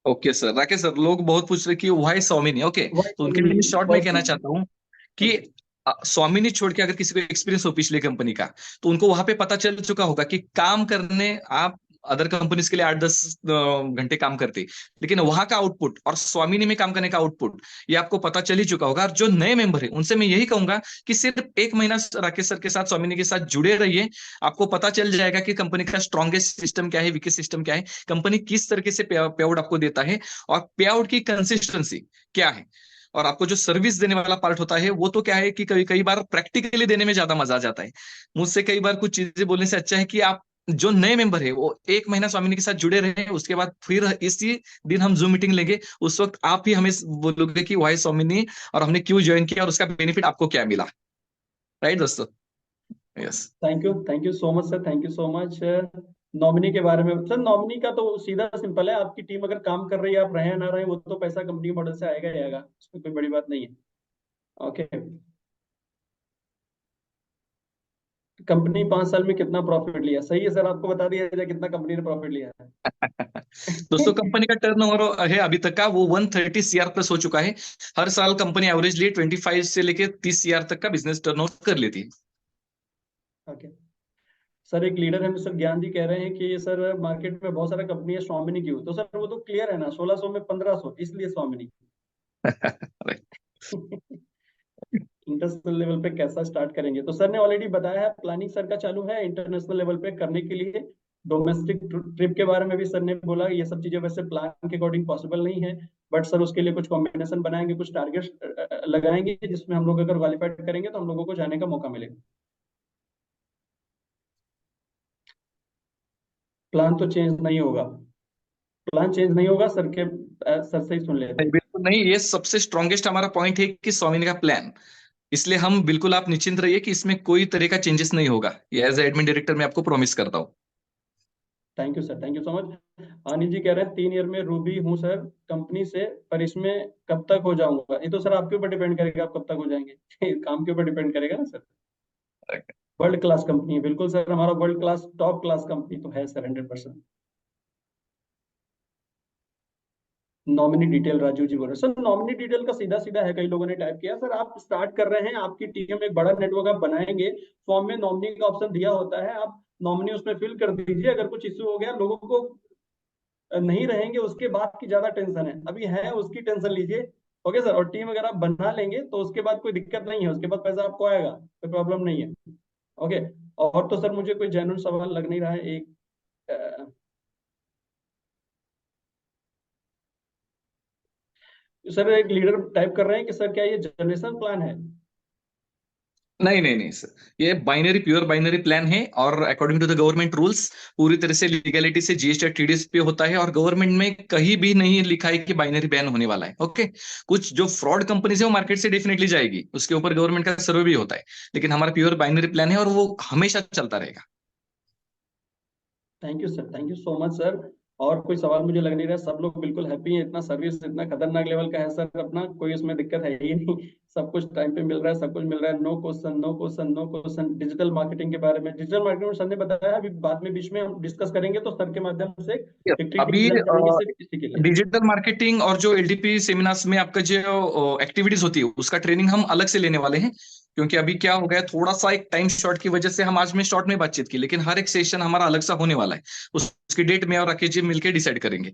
Speaker 11: ओके सर, राकेश सर, लोग बहुत पूछ रहे कि वाई स्वामिनी, ओके,
Speaker 2: वाई
Speaker 11: तो उनके लिए
Speaker 2: स्वामिनी,
Speaker 11: मैं शॉर्ट में
Speaker 2: वाई
Speaker 11: कहना चाहता हूँ कि
Speaker 2: ओके,
Speaker 11: स्वामिनी छोड़ के अगर किसी को एक्सपीरियंस हो पिछले कंपनी का, तो उनको वहां पे पता चल चुका होगा कि काम करने आप अदर कंपनीज के लिए 8-10 घंटे काम करते, लेकिन वहां का आउटपुट और स्वामिनी में काम करने का आउटपुट ये आपको पता चल ही चुका होगा। और जो नए मेंबर है उनसे मैं यही कहूंगा कि सिर्फ 1 महीना राकेश सर के साथ, स्वामिनी के साथ जुड़े रहिए, आपको पता चल जाएगा कि कंपनी का स्ट्रॉन्गेस्ट सिस्टम क्या है, वीकेस्ट सिस्टम क्या है, कंपनी किस तरीके से पे आउट आपको देता है और पे आउट की कंसिस्टेंसी क्या है, और आपको जो सर्विस देने वाला पार्ट होता है वो तो क्या है कि कई कई बार प्रैक्टिकली देने में ज्यादा मजा आ जाता है। मुझसे कई बार कुछ चीजें बोलने से अच्छा है कि आप जो नए मेंबर है वो 1 महीना स्वामिनी के साथ जुड़े रहे, उसके बाद फिर इसी दिन हम जूम मीटिंग लेंगे, उस वक्त आप ही हमें बोलोगे कि वाई स्वामिनी और हमने क्यों ज्वाइन किया और उसका बेनिफिट आपको क्या मिला। राइट दोस्तों? Yes.
Speaker 2: Thank you so much sir, thank you so much. Nominee के बारे में सर, नॉमिनी का तो सीधा सिंपल है, आपकी टीम अगर काम कर रही है, आप रहे ना रहे, वो तो पैसा कंपनी मॉडल से आएगा ही आएगा, उसमें कोई बड़ी बात नहीं है। ओके, कंपनी 5 साल में कितना प्रॉफिट लिया? सही है सर, आपको बता दिया जाए कितना कंपनी ने प्रॉफिट लिया है।
Speaker 11: दोस्तों, कंपनी का टर्नओवर है अभी तक का वो 130 सीआर प्लस हो चुका है। हर साल कंपनी एवरेजली 25 से लेके 30 सीआर तक का बिजनेस टर्नओवर कर लेती है।
Speaker 2: ओके सर, एक लीडर है मिस्टर ज्ञान जी, कह रहे हैं कि सर मार्केट में बहुत सारा कंपनी है, स्वामिनी क्यों? तो सर वो तो क्लियर है ना, 1600 में 1500, इसलिए स्वामिनी। इंटरनेशनल लेवल पे कैसा स्टार्ट करेंगे? तो सर ने ऑलरेडी बताया है, प्लानिंग सर का चालू है इंटरनेशनल लेवल पे करने के लिए। डोमेस्टिक ट्रिप के बारे में भी सर ने बोला, ये सब चीजें वैसे प्लान के अकॉर्डिंग पॉसिबल नहीं है, बट सर उसके लिए कुछ कॉम्बिनेशन बनाएंगे, कुछ टारगेट लगाएंगे, जिसमें हम लोग अगर क्वालिफाइड करेंगे तो हम लोगों को जाने का मौका मिलेगा। प्लान तो चेंज नहीं होगा, प्लान चेंज नहीं होगा सर के, सर से ही सुन लेते
Speaker 11: नहीं,
Speaker 2: हैं।
Speaker 11: बिल्कुल नहीं, ये सबसे स्ट्रॉन्गेस्ट हमारा पॉइंट है कि स्वामिनी का प्लान, इसलिए हम बिल्कुल, आप निश्चिंत रहिए कि इसमें कोई तरह का चेंजेस नहीं होगा, ये एज एडमिन डायरेक्टर मैं आपको प्रॉमिस करता हूँ।
Speaker 2: Thank you sir, thank you so much. Anil ji कह रहे हैं 3 ईयर में रूबी हूँ सर कंपनी से, पर इसमें कब तक हो जाऊंगा? ये तो सर आपके ऊपर डिपेंड करेगा, आप कब तक हो जाएंगे। काम के ऊपर डिपेंड करेगा ना सर। वर्ल्ड क्लास कंपनी है, बिल्कुल सर, हमारा world class top class company तो है sir, 100%। Nominee detail, Raju ji बोल रहे हैं सर, नॉमिनी डिटेल का सीधा सीधा है, कई लोगों ने टाइप किया सर, आप स्टार्ट कर रहे हैं, आपकी टीम एक बड़ा नेटवर्क आप बनाएंगे, फॉर्म में नॉमिनी का ऑप्शन दिया होता है, आप नॉमिनी उसमें फिल कर दीजिए। अगर कुछ इश्यू हो गया, लोगों को नहीं रहेंगे उसके बाद की ज्यादा टेंशन है, अभी है उसकी टेंशन लीजिए। ओके सर, और टीम अगर आप बना लेंगे तो उसके बाद कोई दिक्कत नहीं है, उसके बाद पैसा आपको आएगा, कोई प्रॉब्लम नहीं है। ओके, और तो सर मुझे कोई जेन्युइन सवाल लग नहीं रहा है। एक सर, एक लीडर टाइप कर रहे हैं कि सर क्या ये जनरेशन प्लान है?
Speaker 11: नहीं नहीं नहीं सर, ये बाइनरी प्योर बाइनरी प्लान है और according to the government rules पूरी तरह से लीगैलिटी से जीएसटी और टीडीएस पे होता है और गवर्नमेंट में कहीं भी नहीं लिखा है कि बाइनरी बैन होने वाला है। ओके, कुछ जो फ्रॉड कंपनीज है वो मार्केट से डेफिनेटली जाएगी, उसके ऊपर गवर्नमेंट का सर्वे भी होता है, लेकिन हमारा प्योर बाइनरी प्लान है और वो हमेशा चलता रहेगा।
Speaker 2: Thank you sir, thank you so much sir. और कोई सवाल मुझे लग नहीं रहा, सब लोग बिल्कुल हैप्पी हैं। इतना सर्विस इतना खतरनाक लेवल का है सर अपना, कोई उसमें दिक्कत है ही नहीं। सब कुछ टाइम पे मिल रहा है, सब कुछ मिल रहा है। No question, no question, no question. Digital marketing के बारे में, डिजिटल मार्केटिंग सर ने बताया, अभी बाद में बीच में हम डिस्कस करेंगे, तो सर के माध्यम से एक ट्रिक
Speaker 11: अभी
Speaker 2: डिजाइन करेंगे सिर्फ इसी के लिए।
Speaker 11: डिजिटल मार्केटिंग और जो एलडीपी सेमिनार्स में आपका जो एक्टिविटीज होती है उसका ट्रेनिंग हम अलग से लेने वाले हैं, क्योंकि अभी क्या हो गया, थोड़ा सा एक टाइम शॉर्ट की वजह से हम आज में शॉर्ट में बातचीत की, लेकिन हर एक सेशन हमारा अलग सा होने वाला है। उसकी डेट में और राकेश जी मिलकर डिसाइड करेंगे।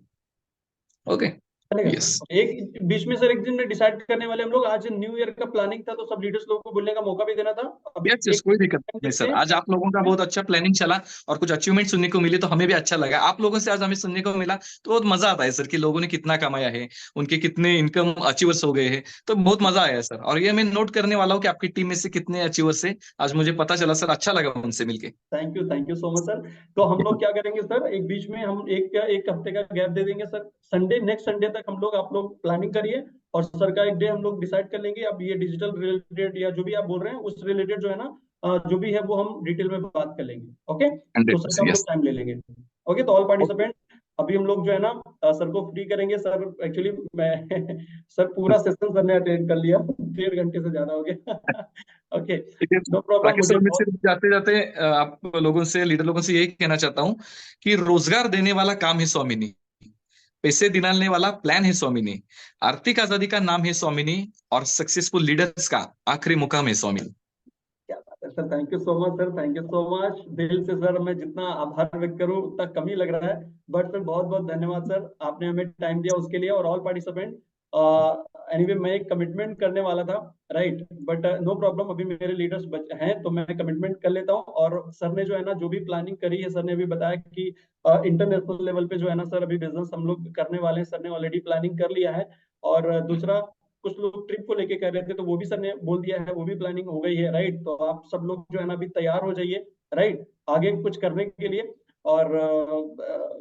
Speaker 11: ओके,
Speaker 2: चलेगा
Speaker 11: यस
Speaker 2: सर। एक बीच में सर एक दिन में डिसाइड करने वाले हम लोग। आज न्यू ईयर का प्लानिंग था, तो सब लीडर्स लोगों को बोलने का मौका भी देना था। अभी
Speaker 11: यस यस,
Speaker 2: एक
Speaker 11: कोई दिक्कत नहीं
Speaker 2: देखते
Speaker 11: सर।
Speaker 2: हैं।
Speaker 11: आज आप लोगों का बहुत अच्छा प्लानिंग चला और कुछ अचीवमेंट सुनने को मिली, तो हमें भी अच्छा लगा। आप लोगों से आज हमें सुनने को मिला तो बहुत मजा आता है सर कि लोगों ने कितना कमाया है, उनके कितने इनकम अचीवर्स हो गए हैं, तो बहुत मजा आया है सर। और ये मैं नोट करने वाला हूँ कि आपकी टीम में से कितने अचीवर्स है, आज मुझे पता चला सर, अच्छा लगा उनसे मिलके।
Speaker 2: Thank you so much sir. तो हम लोग क्या करेंगे सर, एक बीच में हम एक हफ्ते का गैप दे देंगे सर। संडे, नेक्स्ट संडे तक हम लोग, आप लोग प्लानिंग करिए और सर का एक डे हम लोग डिसाइड कर लेंगे। अब ये डिजिटल रिलेटेड या जो भी आप बोल रहे हैं उस रिलेटेड जो है ना, जो भी है वो हम डिटेल में बात कर लेंगे। ओके, तो सर का हम
Speaker 11: यस
Speaker 2: लोग टाइम ले लेंगे। ओके, तो ऑल पार्टिसिपेंट अभी हम लोग जो है ना सर को फ्री करेंगे। सर एक्चुअली मैं सर पूरा सेशन सर ने अटेंड कर लिया, 1.5 घंटे से ज्यादा हो गया। ओके,
Speaker 11: ठीक है
Speaker 2: नो प्रॉब्लम।
Speaker 11: राकेश
Speaker 2: मुझे
Speaker 11: सर, मैं
Speaker 2: बहुत
Speaker 11: सिर्फ जाते जाते आप लोगों से, लीडर लोगों से यही कहना चाहता हूँ कि रोजगार देने वाला काम है स्वामिनी, पैसे दिलाने वाला प्लान है स्वामिनी, आर्थिक आजादी का नाम है स्वामिनी, और सक्सेसफुल लीडर्स का आखिरी मुकाम है स्वामिनी।
Speaker 2: क्या बात है sir, thank you so much sir, thank you so much. दिल से सर मैं जितना आभार व्यक्त करूं उतना कम ही लग रहा है, बट सर बहुत बहुत धन्यवाद सर, आपने हमें टाइम दिया उसके लिए। और ऑल पार्टिसिपेंट, एनीवे मैं एक कमिटमेंट करने वाला था, राइट, बट नो प्रॉब्लम, अभी मेरे लीडर्स हैं तो मैं कमिटमेंट कर लेता हूं। और सर ने जो है ना जो भी प्लानिंग करी है, सर ने भी बताया कि इंटरनेशनल लेवल पे जो है ना सर अभी बिजनेस हम लोग करने वाले हैं, सर ने ऑलरेडी प्लानिंग कर लिया है। और दूसरा, कुछ लोग ट्रिप को लेके कह रहे थे, तो वो भी सर ने बोल दिया है, वो भी प्लानिंग हो गई है, राइट। तो आप सब लोग जो है ना अभी तैयार हो जाइए, राइट, आगे कुछ करने के लिए। और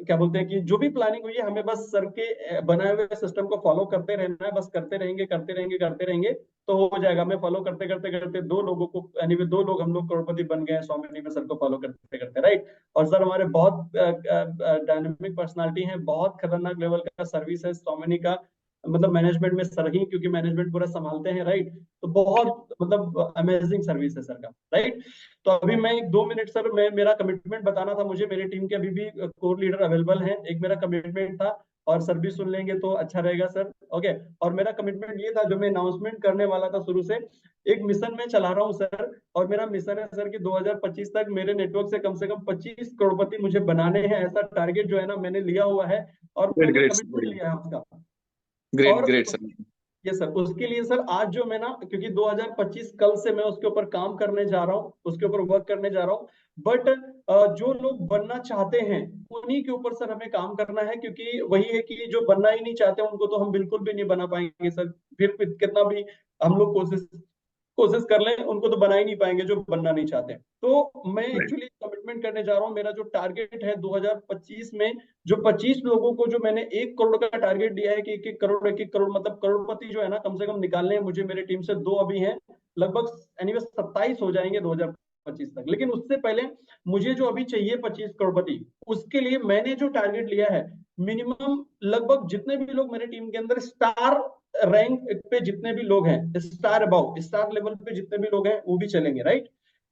Speaker 2: क्या बोलते हैं कि जो भी प्लानिंग हुई है, हमें बस सर के बनाए हुए सिस्टम को फॉलो करते रहना है, बस करते रहेंगे करते रहेंगे करते रहेंगे तो हो जाएगा। मैं फॉलो करते करते करते 2 लोगों को, यानी 2 लोग हम लोग करोड़पति बन गए हैं स्वामिनी में, सर को फॉलो करते करते, राइट। और सर हमारे बहुत डायनेमिक पर्सनालिटी हैं, बहुत खतरनाक लेवल का सर्विस है स्वामिनी का, मतलब मैनेजमेंट में सर ही, क्योंकि मैनेजमेंट पूरा संभालते हैं, राइट। तो बहुत मतलब अमेजिंग सर्विस है सर का, राइट। तो अभी मैं 2 मिनट सर, मैं मेरा कमिटमेंट बताना था मुझे, मेरे टीम के अभी भी कोर लीडर अवेलेबल हैं, एक मेरा कमिटमेंट था, और सर भी सुन लेंगे तो अच्छा रहेगा सर। ओके, और मेरा कमिटमेंट ये था जो मैं अनाउंसमेंट करने वाला था शुरू से, एक मिशन में चला रहा हूँ सर, और मेरा मिशन है सर कि 2025 तक मेरे नेटवर्क से कम 25 करोड़पति मुझे बनाने हैं, ऐसा टारगेट जो है ना मैंने लिया हुआ है, और
Speaker 11: ग्रेट
Speaker 2: मैंने
Speaker 11: ग्रेट
Speaker 2: कमिटमेंट लिया है उसका।
Speaker 11: ग्रेट
Speaker 2: और
Speaker 11: ग्रेट सर।
Speaker 2: ये सर उसके लिए सर आज जो मैं ना, क्योंकि 2025 कल से मैं उसके ऊपर काम करने जा रहा हूँ, उसके ऊपर वर्क करने जा रहा हूँ, बट जो लोग बनना चाहते हैं उन्हीं के ऊपर सर हमें काम करना है, क्योंकि वही है कि जो बनना ही नहीं चाहते उनको तो हम बिल्कुल भी नहीं बना पाएंगे सर, फिर कितना भी हम लोग कोशिश कर लें, उनको तो बना ही नहीं पाएंगे जो बनना नहीं चाहते। तो मैं एक्चुअली कमिटमेंट करने जा रहा हूँ, मेरा जो टारगेट है 2025 में, जो 25 लोगों को जो मैंने 1 करोड़ का टारगेट दिया है कि 1 करोड़ मतलब करोड़पति जो है ना कम से कम निकालने हैं मुझे, मेरे टीम से 2 अभी हैं, लगभग एनीवे 27 हो जाएंगे 2025 तक। लेकिन उससे पहले मुझे जो अभी चाहिए 25 करोड़पति, उसके लिए मैंने जो टारगेट लिया है, मिनिमम लगभग जितने भी लोग मेरे टीम के अंदर स्टार रैंक पे जितने भी लोग हैं, स्टार अबाउ स्टार लेवल पे जितने भी लोग हैं वो भी चलेंगे, राइट।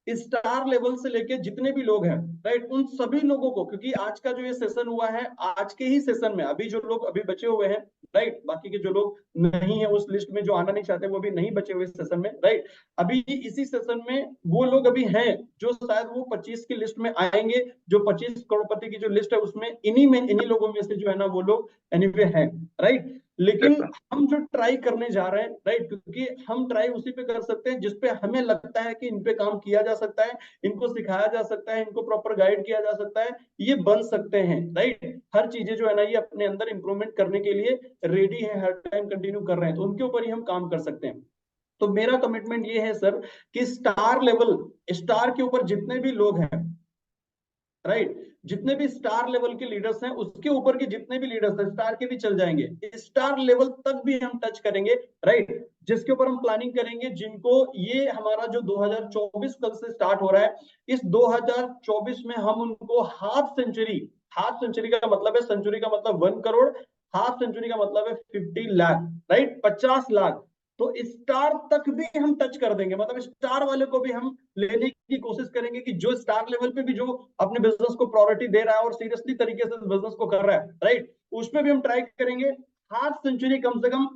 Speaker 2: स्टार लेवल से लेके जितने भी लोग हैं, राइट, उन सभी लोगों को, क्योंकि आज का जो ये सेशन हुआ है, आज के ही सेशन में अभी जो लोग अभी बचे हुए हैं, राइट, बाकी के जो लोग नहीं है उस लिस्ट में, जो आना नहीं चाहते वो भी नहीं बचे हुए सेशन में, राइट, अभी इसी सेशन में वो लोग अभी हैं जो शायद वो 25 की लिस्ट में आएंगे, जो 25 करोड़पति की जो लिस्ट है उसमें इन्हीं लोगों में से जो है ना वो लोग एनीवे हैं, राइट। लेकिन हम जो ट्राई करने जा रहे हैं, राइट, क्योंकि हम ट्राई उसी पे कर सकते हैं जिसपे हमें लगता है कि इन पे काम किया जा सकता है, इनको सिखाया जा सकता है, इनको प्रॉपर गाइड किया जा सकता है, ये बन सकते हैं, राइट। हर चीजें जो है ना ये अपने अंदर इंप्रूवमेंट करने के लिए रेडी है, हर टाइम कंटिन्यू कर रहे हैं, तो उनके ऊपर ही हम काम कर सकते हैं। तो मेरा कमिटमेंट ये है सर कि स्टार लेवल, स्टार के ऊपर जितने भी लोग हैं, राइट, जितने भी स्टार लेवल के लीडर्स हैं, उसके ऊपर के जितने भी लीडर्स हैं, स्टार के भी चल जाएंगे, स्टार लेवल तक भी हम टच करेंगे, राइट, जिसके ऊपर हम प्लानिंग करेंगे, जिनको ये हमारा जो 2024 कल से स्टार्ट हो रहा है, इस 2024 में हम उनको हाफ सेंचुरी का मतलब है, सेंचुरी का मतलब 1 करोड़, हाफ सेंचुरी का मतलब है 50 लाख, राइट, 50 लाख, तो स्टार तक भी हम टच कर देंगे, मतलब स्टार वाले को भी हम लेने की कोशिश करेंगे कि जो स्टार लेवल पे भी जो अपने बिजनेस को प्रायोरिटी दे रहा है और सीरियसली तरीके से बिजनेस को कर रहा है, राइट, उसमें भी हम ट्राई करेंगे हाफ सेंचुरी कम से कम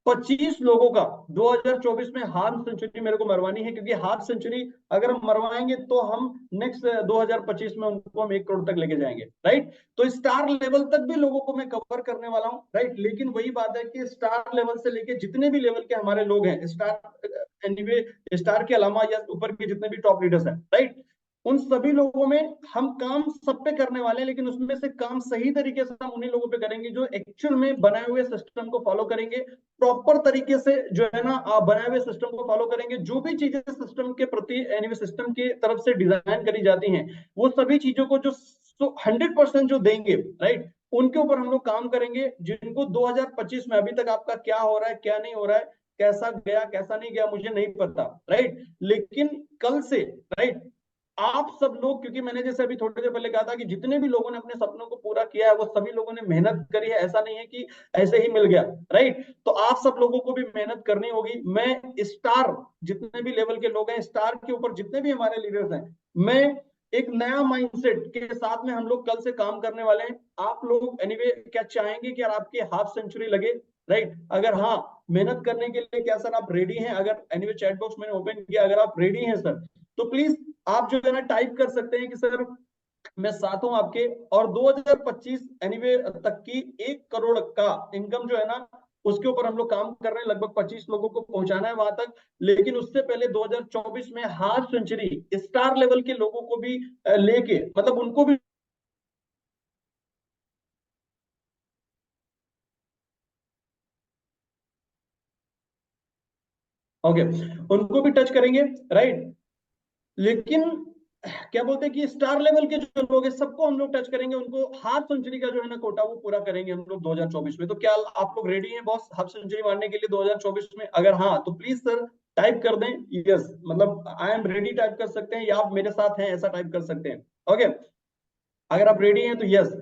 Speaker 2: 25 लोगों का 2024 में हाफ सेंचुरी मेरे को मरवानी है, क्योंकि हाफ सेंचुरी अगर हम मरवाएंगे तो हम नेक्स्ट 2025 में उनको हम 1 करोड़ तक लेके जाएंगे, राइट। तो स्टार लेवल तक भी लोगों को मैं कवर करने वाला हूं, राइट। लेकिन वही बात है कि स्टार लेवल से लेके जितने भी लेवल के हमारे लोग हैं, स्टार के अलावा या ऊपर के जितने भी टॉप लीडर्स हैं, राइट, उन सभी लोगों में हम काम सब पे करने वाले हैं, लेकिन उसमें से काम सही तरीके से हम उन्हीं लोगों पे करेंगे जो एक्चुअल में बनाए हुए सिस्टम को फॉलो करेंगे, प्रॉपर तरीके से जो है ना बनाए हुए सिस्टम को फॉलो करेंगे। जो भी चीजें सिस्टम के प्रति यानी सिस्टम की तरफ से डिजाइन करी जाती हैं, वो सभी चीजों को जो 100% जो देंगे, राइट, उनके ऊपर हम लोग काम करेंगे, जिनको 2025 में अभी तक आपका क्या हो रहा है क्या नहीं हो रहा है, कैसा गया कैसा नहीं गया मुझे नहीं पता, राइट, लेकिन कल से, राइट, आप सब लोग, क्योंकि मैंने जैसे अभी थोड़ी देर पहले कहा था कि जितने भी लोगों ने अपने सपनों को पूरा किया है वो सभी लोगों ने मेहनत करी है, ऐसा नहीं है कि ऐसे ही मिल गया, राइट। तो आप सब लोगों को भी मेहनत करनी होगी। मैं स्टार जितने भी लेवल के लोग हैं, स्टार के ऊपर जितने भी हमारे लीडर्स हैं, मैं एक नया माइंडसेट के साथ में हम लोग कल से काम करने वाले हैं। आप लोग एनीवे क्या चाहेंगे कि आपकी हाफ सेंचुरी लगे, राइट? अगर हाँ मेहनत करने के लिए क्या सर आप रेडी हैं? अगर एनीवे चैट बॉक्स मैंने ओपन किया, अगर आप रेडी हैं सर तो प्लीज आप जो है ना टाइप कर सकते हैं कि सर मैं साथ हूं आपके, और 2025 एनीवे तक की 1 करोड़ का इनकम जो है ना उसके ऊपर हम लोग काम कर रहे हैं, लगभग 25 लोगों को पहुंचाना है वहां तक। लेकिन उससे पहले 2024 में हाफ सेंचुरी स्टार लेवल के लोगों को भी लेके, मतलब उनको भी ओके उनको भी टच करेंगे, राइट। लेकिन क्या बोलते हैं कि स्टार लेवल के जो लोग हैं सबको हम लोग टच करेंगे, उनको हाफ सेंचुरी का जो है ना कोटा वो पूरा करेंगे हम लोग 2024 में। तो क्या आप लोग रेडी हैं बॉस हाफ सेंचुरी मारने के लिए 2024 में? अगर हाँ तो प्लीज सर टाइप कर दें यस, मतलब आई एम रेडी टाइप कर सकते हैं, या आप मेरे साथ हैं ऐसा टाइप कर सकते हैं। ओके अगर आप रेडी हैं तो यस।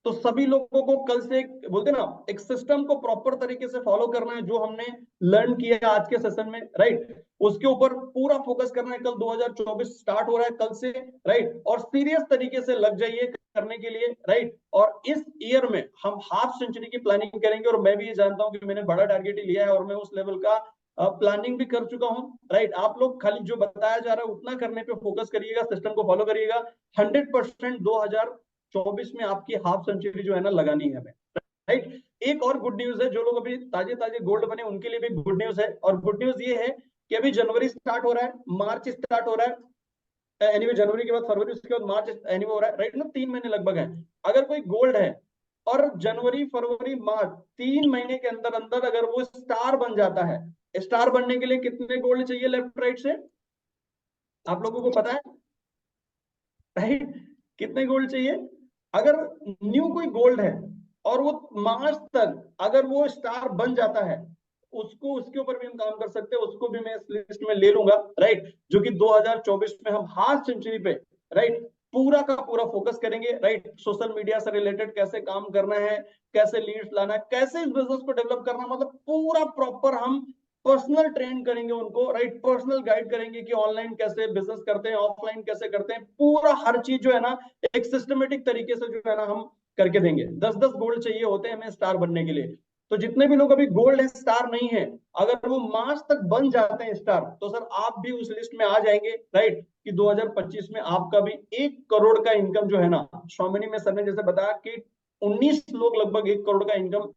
Speaker 2: तो सभी लोगों को कल से बोलते ना एक सिस्टम को प्रॉपर तरीके से फॉलो करना है, जो हमने लर्न किया आज के सेशन में, राइट, उसके ऊपर पूरा फोकस करना है। कल 2024 स्टार्ट हो रहा है कल से, राइट, और सीरियस तरीके से लग जाइए करने के लिए, राइट। और इस ईयर में हम हाफ सेंचुरी की प्लानिंग करेंगे, और मैं भी ये जानता हूं कि मैंने बड़ा टारगेट ही लिया है और मैं उस लेवल का प्लानिंग भी कर चुका हूं, राइट। आप लोग खाली जो बताया जा रहा है उतना करने पे फोकस करिएगा, सिस्टम को फॉलो करिएगा। 100% 2024 में आपकी हाफ सेंचुरी जो है ना लगानी है हमें, राइट। एक और गुड न्यूज है, जो लोग अभी ताजे ताजे गोल्ड बने उनके लिए भी गुड न्यूज है, और गुड न्यूज ये है कि अभी जनवरी स्टार्ट हो रहा है, मार्च स्टार्ट हो रहा है, एनीवे जनवरी के बाद फरवरी, उसके बाद मार्च एनीवे हो रहा है, राइट ना, 3 महीने लगभग है। अगर कोई गोल्ड है और जनवरी फरवरी मार्च 3 महीने के अंदर अंदर अगर वो स्टार बन जाता है, स्टार बनने के लिए कितने गोल्ड चाहिए लेफ्ट राइट से आप लोगों को पता है, राइट? कितने गोल्ड चाहिए? अगर न्यू कोई गोल्ड है और वो मार्च तक अगर वो स्टार बन जाता है, उसको उसके ऊपर भी हम काम कर सकते हैं, उसको भी मैं इस लिस्ट में ले लूंगा, राइट, जो कि 2024 में हम हाफ सेंचुरी पे, राइट, पूरा का पूरा फोकस करेंगे, राइट। सोशल मीडिया से रिलेटेड कैसे काम करना है, कैसे लीड्स लाना है, कैसे इस बिजनेस को डेवलप करना, मतलब पूरा प्रॉपर हम पर्सनल ट्रेन करेंगे उनको, राइट, पर्सनल गाइड करेंगे कि ऑनलाइन कैसे बिजनेस करते हैं, ऑफलाइन कैसे करते हैं, पूरा हर चीज जो है ना एक सिस्टमेटिक तरीके से जो है ना हम करके देंगे। 10-10 गोल्ड चाहिए होते हैं हमें स्टार बनने के लिए। तो जितने भी लोग अभी गोल्ड है स्टार नहीं है, अगर वो मार्च तक बन जाते हैं स्टार, तो सर आप भी उस लिस्ट में आ जाएंगे, राइट, कि 2025 में आपका भी 1 करोड़ का इनकम जो है ना, स्वामिनी में सर ने जैसे बताया कि 19 लोग लगभग 1 करोड़ का इनकम,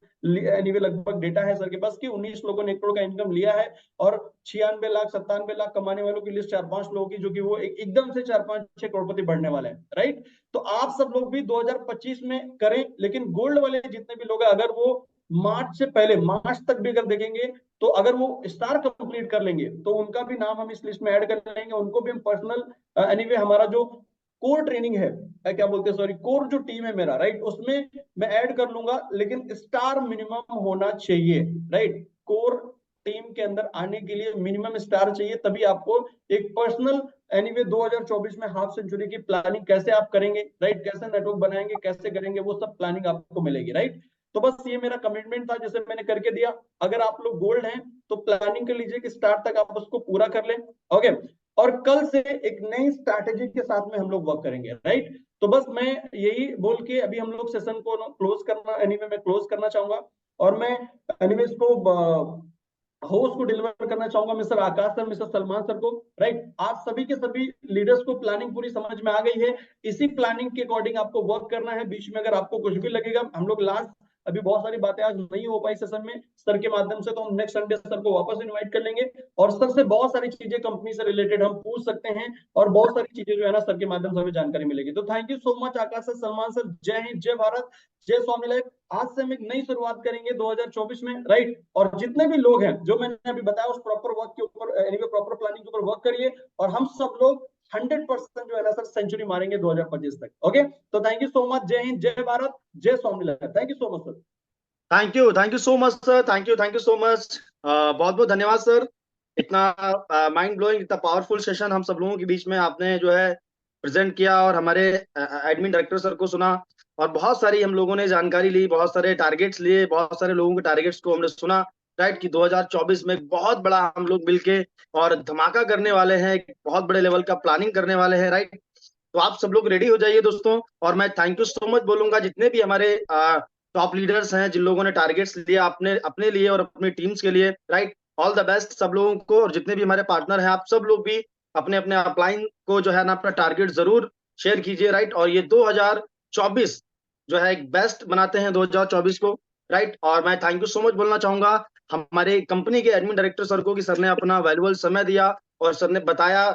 Speaker 2: एनीवे लगभग डेटा है सर के पास कि 19 लोगों ने 1 करोड़ का इनकम लिया है, और 96 लाख 97 लाख कमाने वालों की लिस्ट 4-5 लोगों की, जो कि वो एकदम से 4-5-6 करोड़पति बढ़ने वाले हैं, राइट। तो आप सब लोग भी 2025 में करें, लेकिन गोल्ड वाले जितने भी लोग हैं अगर वो मार्च से पहले, मार्च तक भी अगर देखेंगे तो अगर वो स्टार कंप्लीट कर लेंगे तो उनका भी नाम हम इस लिस्ट में ऐड कर लेंगे, उनको भी हम पर्सनल एनीवे हमारा जो कोर ट्रेनिंग है, क्या बोलते हैं, सॉरी, कोर जो टीम है मेरा, राइट, उसमें मैं ऐड कर लूंगा, लेकिन स्टार मिनिमम होना चाहिए, राइट। कोर टीम के अंदर आने के लिए मिनिमम स्टार चाहिए, तभी आपको एक पर्सनल एनीवे 2024 में हाफ सेंचुरी की प्लानिंग कैसे आप करेंगे, राइट, कैसे नेटवर्क बनाएंगे, कैसे करेंगे, वो सब प्लानिंग आपको मिलेगी, राइट। तो बस ये मेरा कमिटमेंट था, जैसे मैंने करके दिया। अगर आप लोग गोल्ड हैं तो प्लानिंग कर लीजिए कि स्टार्ट तक आप उसको पूरा कर लें, ओके। और कल से एक नई स्ट्रैटेजी के साथ में हम लोग वर्क करेंगे, राइट। तो बस मैं यही बोल के अभी हम लोग सेशन को क्लोज करना, एनीवे मैं क्लोज करना चाहूंगा, और मैं एनीवे इसको होस्ट को डिलीवर करना चाहूंगा मिस्टर आकाश सर, मिस्टर सलमान सर को, राइट। आप सभी के सभी लीडर्स को प्लानिंग पूरी समझ में आ गई है, इसी प्लानिंग के अकॉर्डिंग आपको वर्क करना है। बीच में अगर आपको कुछ भी लगेगा, हम लोग लास्ट अभी बहुत सारी बातें आज नहीं हो पाई सेशन में सर के माध्यम से, तो हम नेक्स्ट संडे सर को वापस इनवाइट कर लेंगे, और सर से बहुत सारी चीजें कंपनी से रिलेटेड हम पूछ सकते हैं, और बहुत सारी चीजें जो है ना सर के माध्यम से हमें जानकारी मिलेगी। तो thank you so much Akash sir, Salman sir, जय हिंद, जय भारत, जय स्वामी लाइफ। आज से हम एक नई शुरुआत करेंगे 2024 में, राइट। और जितने भी लोग हैं जो मैंने अभी बताया उस प्रॉपर वर्क के ऊपर, एनीवे प्रॉपर प्लानिंग के ऊपर वर्क करिए, और हम सब लोग 100% जो है ना सर सेंचुरी मारेंगे 2025 तक, ओके। तो थैंक यू सो मच, जय हिंद, जय भारत, जय Swami life. Thank you so much sir.
Speaker 12: Thank you so much sir, thank you so much, बहुत बहुत धन्यवाद सर। इतना माइंड ब्लोइंग, इतना पावरफुल सेशन हम सब लोगों के बीच में आपने जो है प्रेजेंट किया, और हमारे एडमिन डायरेक्टर सर को सुना, और बहुत सारी हम लोगों ने जानकारी ली, बहुत सारे टारगेट्स लिए, बहुत सारे लोगों के टारगेट्स को हमने सुना, राइट, कि 2024 में बहुत बड़ा हम लोग मिलके और धमाका करने वाले हैं, बहुत बड़े लेवल का प्लानिंग करने वाले हैं, राइट। तो आप सब लोग रेडी हो जाइए दोस्तों, और मैं थैंक यू सो मच बोलूंगा जितने भी हमारे टॉप लीडर्स हैं, जिन लोगों ने टारगेट्स लिए अपने अपने लिए और अपनी टीम्स के लिए, राइट। ऑल द बेस्ट सब लोगों को, और जितने भी हमारे पार्टनर हैं, आप सब लोग भी अपने अपने अपलाइन को जो है ना अपना टारगेट जरूर शेयर कीजिए, राइट। और ये 2024 जो है एक बेस्ट बनाते हैं 2024 को, राइट। और मैं थैंक यू सो मच बोलना चाहूंगा हमारे कंपनी के एडमिन डायरेक्टर सर को, कि सर ने अपना वैल्यूएबल समय दिया और सर ने बताया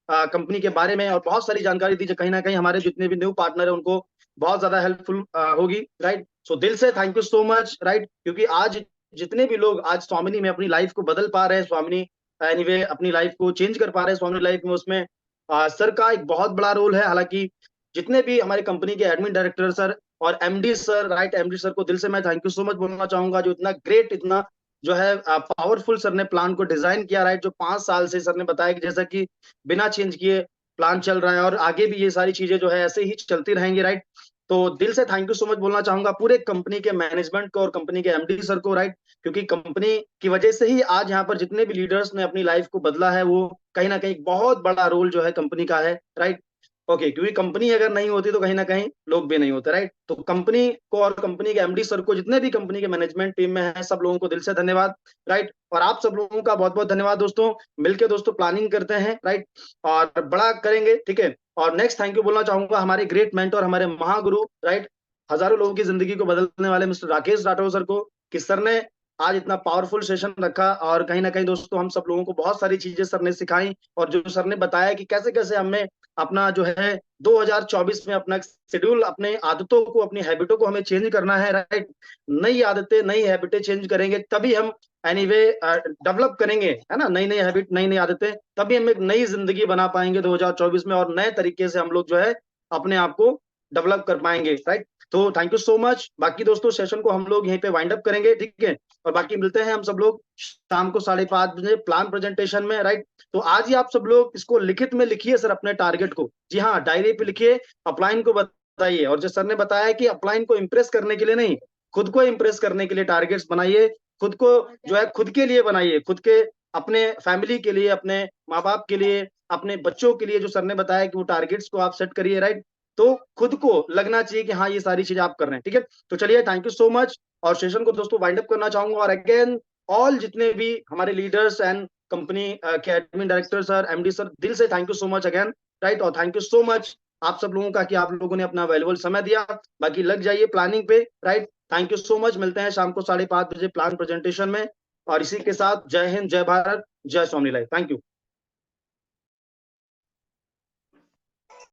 Speaker 12: कंपनी के बारे में, और बहुत सारी जानकारी दी जो कहीं ना कहीं हमारे जितने भी न्यू पार्टनर है उनको बहुत ज्यादा हेल्पफुल होगी, राइट। सो दिल से thank you so much, right, क्योंकि आज जितने भी लोग आज स्वामिनी में अपनी लाइफ को बदल पा रहे हैं, स्वामिनी एनीवे अपनी लाइफ को चेंज कर पा रहे हैं स्वामिनी लाइफ में, उसमें सर का एक बहुत बड़ा रोल है। हालांकि जितने भी हमारे कंपनी के एडमिन डायरेक्टर सर और MD sir, right, MD sir को दिल से मैं थैंक यू सो मच बोलना चाहूंगा, जो इतना ग्रेट, इतना जो है पावरफुल सर ने प्लान को डिजाइन किया, राइट। जो 5 साल से सर ने बताया कि जैसा कि बिना चेंज किए प्लान चल रहा है, और आगे भी ये सारी चीजें जो है ऐसे ही चलती रहेंगी, राइट। तो दिल से थैंक यू सो मच बोलना चाहूंगा पूरे कंपनी के मैनेजमेंट को और कंपनी के एमडी सर को, राइट, क्योंकि कंपनी की वजह से ही आज यहाँ पर जितने भी लीडर्स ने अपनी लाइफ को बदला है, वो कहीं ना कहीं बहुत बड़ा रोल जो है कंपनी का है, राइट। ओके, क्योंकि कंपनी अगर नहीं होती तो कहीं ना कहीं लोग भी नहीं होते, राइट। तो कंपनी को और कंपनी के एमडी सर को, जितने भी कंपनी के मैनेजमेंट टीम में है, सब लोगों को दिल से धन्यवाद, राइट। और आप सब लोगों का बहुत बहुत धन्यवाद दोस्तों, मिलके दोस्तों प्लानिंग करते हैं, राइट, और बड़ा करेंगे, ठीक है। और नेक्स्ट थैंक यू बोलना चाहूंगा हमारे ग्रेट मेंटर, हमारे महागुरु, राइट, हजारों लोगों की जिंदगी को बदलने वाले मिस्टर राकेश राठौर सर को, कि सर ने आज इतना पावरफुल सेशन रखा, और कहीं ना कहीं दोस्तों हम सब लोगों को बहुत सारी चीजें सर ने सिखाई, और जो सर ने बताया कि कैसे कैसे हमें अपना जो है 2024 में अपना शेड्यूल, अपने आदतों को, अपनी हैबिटों को हमें चेंज करना है, राइट। नई आदतें, नई हैबिटें चेंज करेंगे तभी हम एनीवे डेवलप करेंगे, है ना, नई नई हैबिट, नई नई आदतें, तभी हम एक नई जिंदगी बना पाएंगे 2024 में, और नए तरीके से हम लोग जो है अपने आप को डेवलप कर पाएंगे, राइट। तो थैंक यू सो मच। बाकी दोस्तों सेशन को हम लोग यहीं पे वाइंड अप करेंगे, ठीक है, और बाकी मिलते हैं हम सब लोग शाम को 5:30 बजे प्लान प्रेजेंटेशन में, राइट। तो आज ही आप सब लोग इसको लिखित में लिखिए सर, अपने टारगेट को, जी हाँ, डायरी पे लिखिए, अपलाइन को बताइए, और जो सर ने बताया कि अपलाइन को इम्प्रेस करने के लिए नहीं, खुद को इम्प्रेस करने के लिए टारगेट्स बनाइए, खुद को जो है खुद के लिए बनाइए, खुद के, अपने फैमिली के लिए, अपने माँ बाप के लिए, अपने बच्चों के लिए, जो सर ने बताया कि वो टारगेट्स को आप सेट करिए, राइट। तो खुद को लगना चाहिए कि हाँ ये सारी चीजें आप कर रहे हैं, ठीक है। तो चलिए, थैंक यू सो मच, और सेशन को दोस्तों वाइंड अप करना चाहूंगा, और अगेन ऑल जितने भी हमारे लीडर्स एंड कंपनी के admin director sir, MD sir, दिल से thank you so much again, right. और थैंक यू सो मच आप सब लोगों का कि आप लोगों ने अपना वैल्यूएबल समय दिया। बाकी लग जाइए प्लानिंग पे, right. Thank you so much, मिलते हैं शाम को 5:30 बजे प्लान प्रेजेंटेशन में, और इसी के साथ जय हिंद, जय भारत, जय स्वामी लाइफ। Thank you.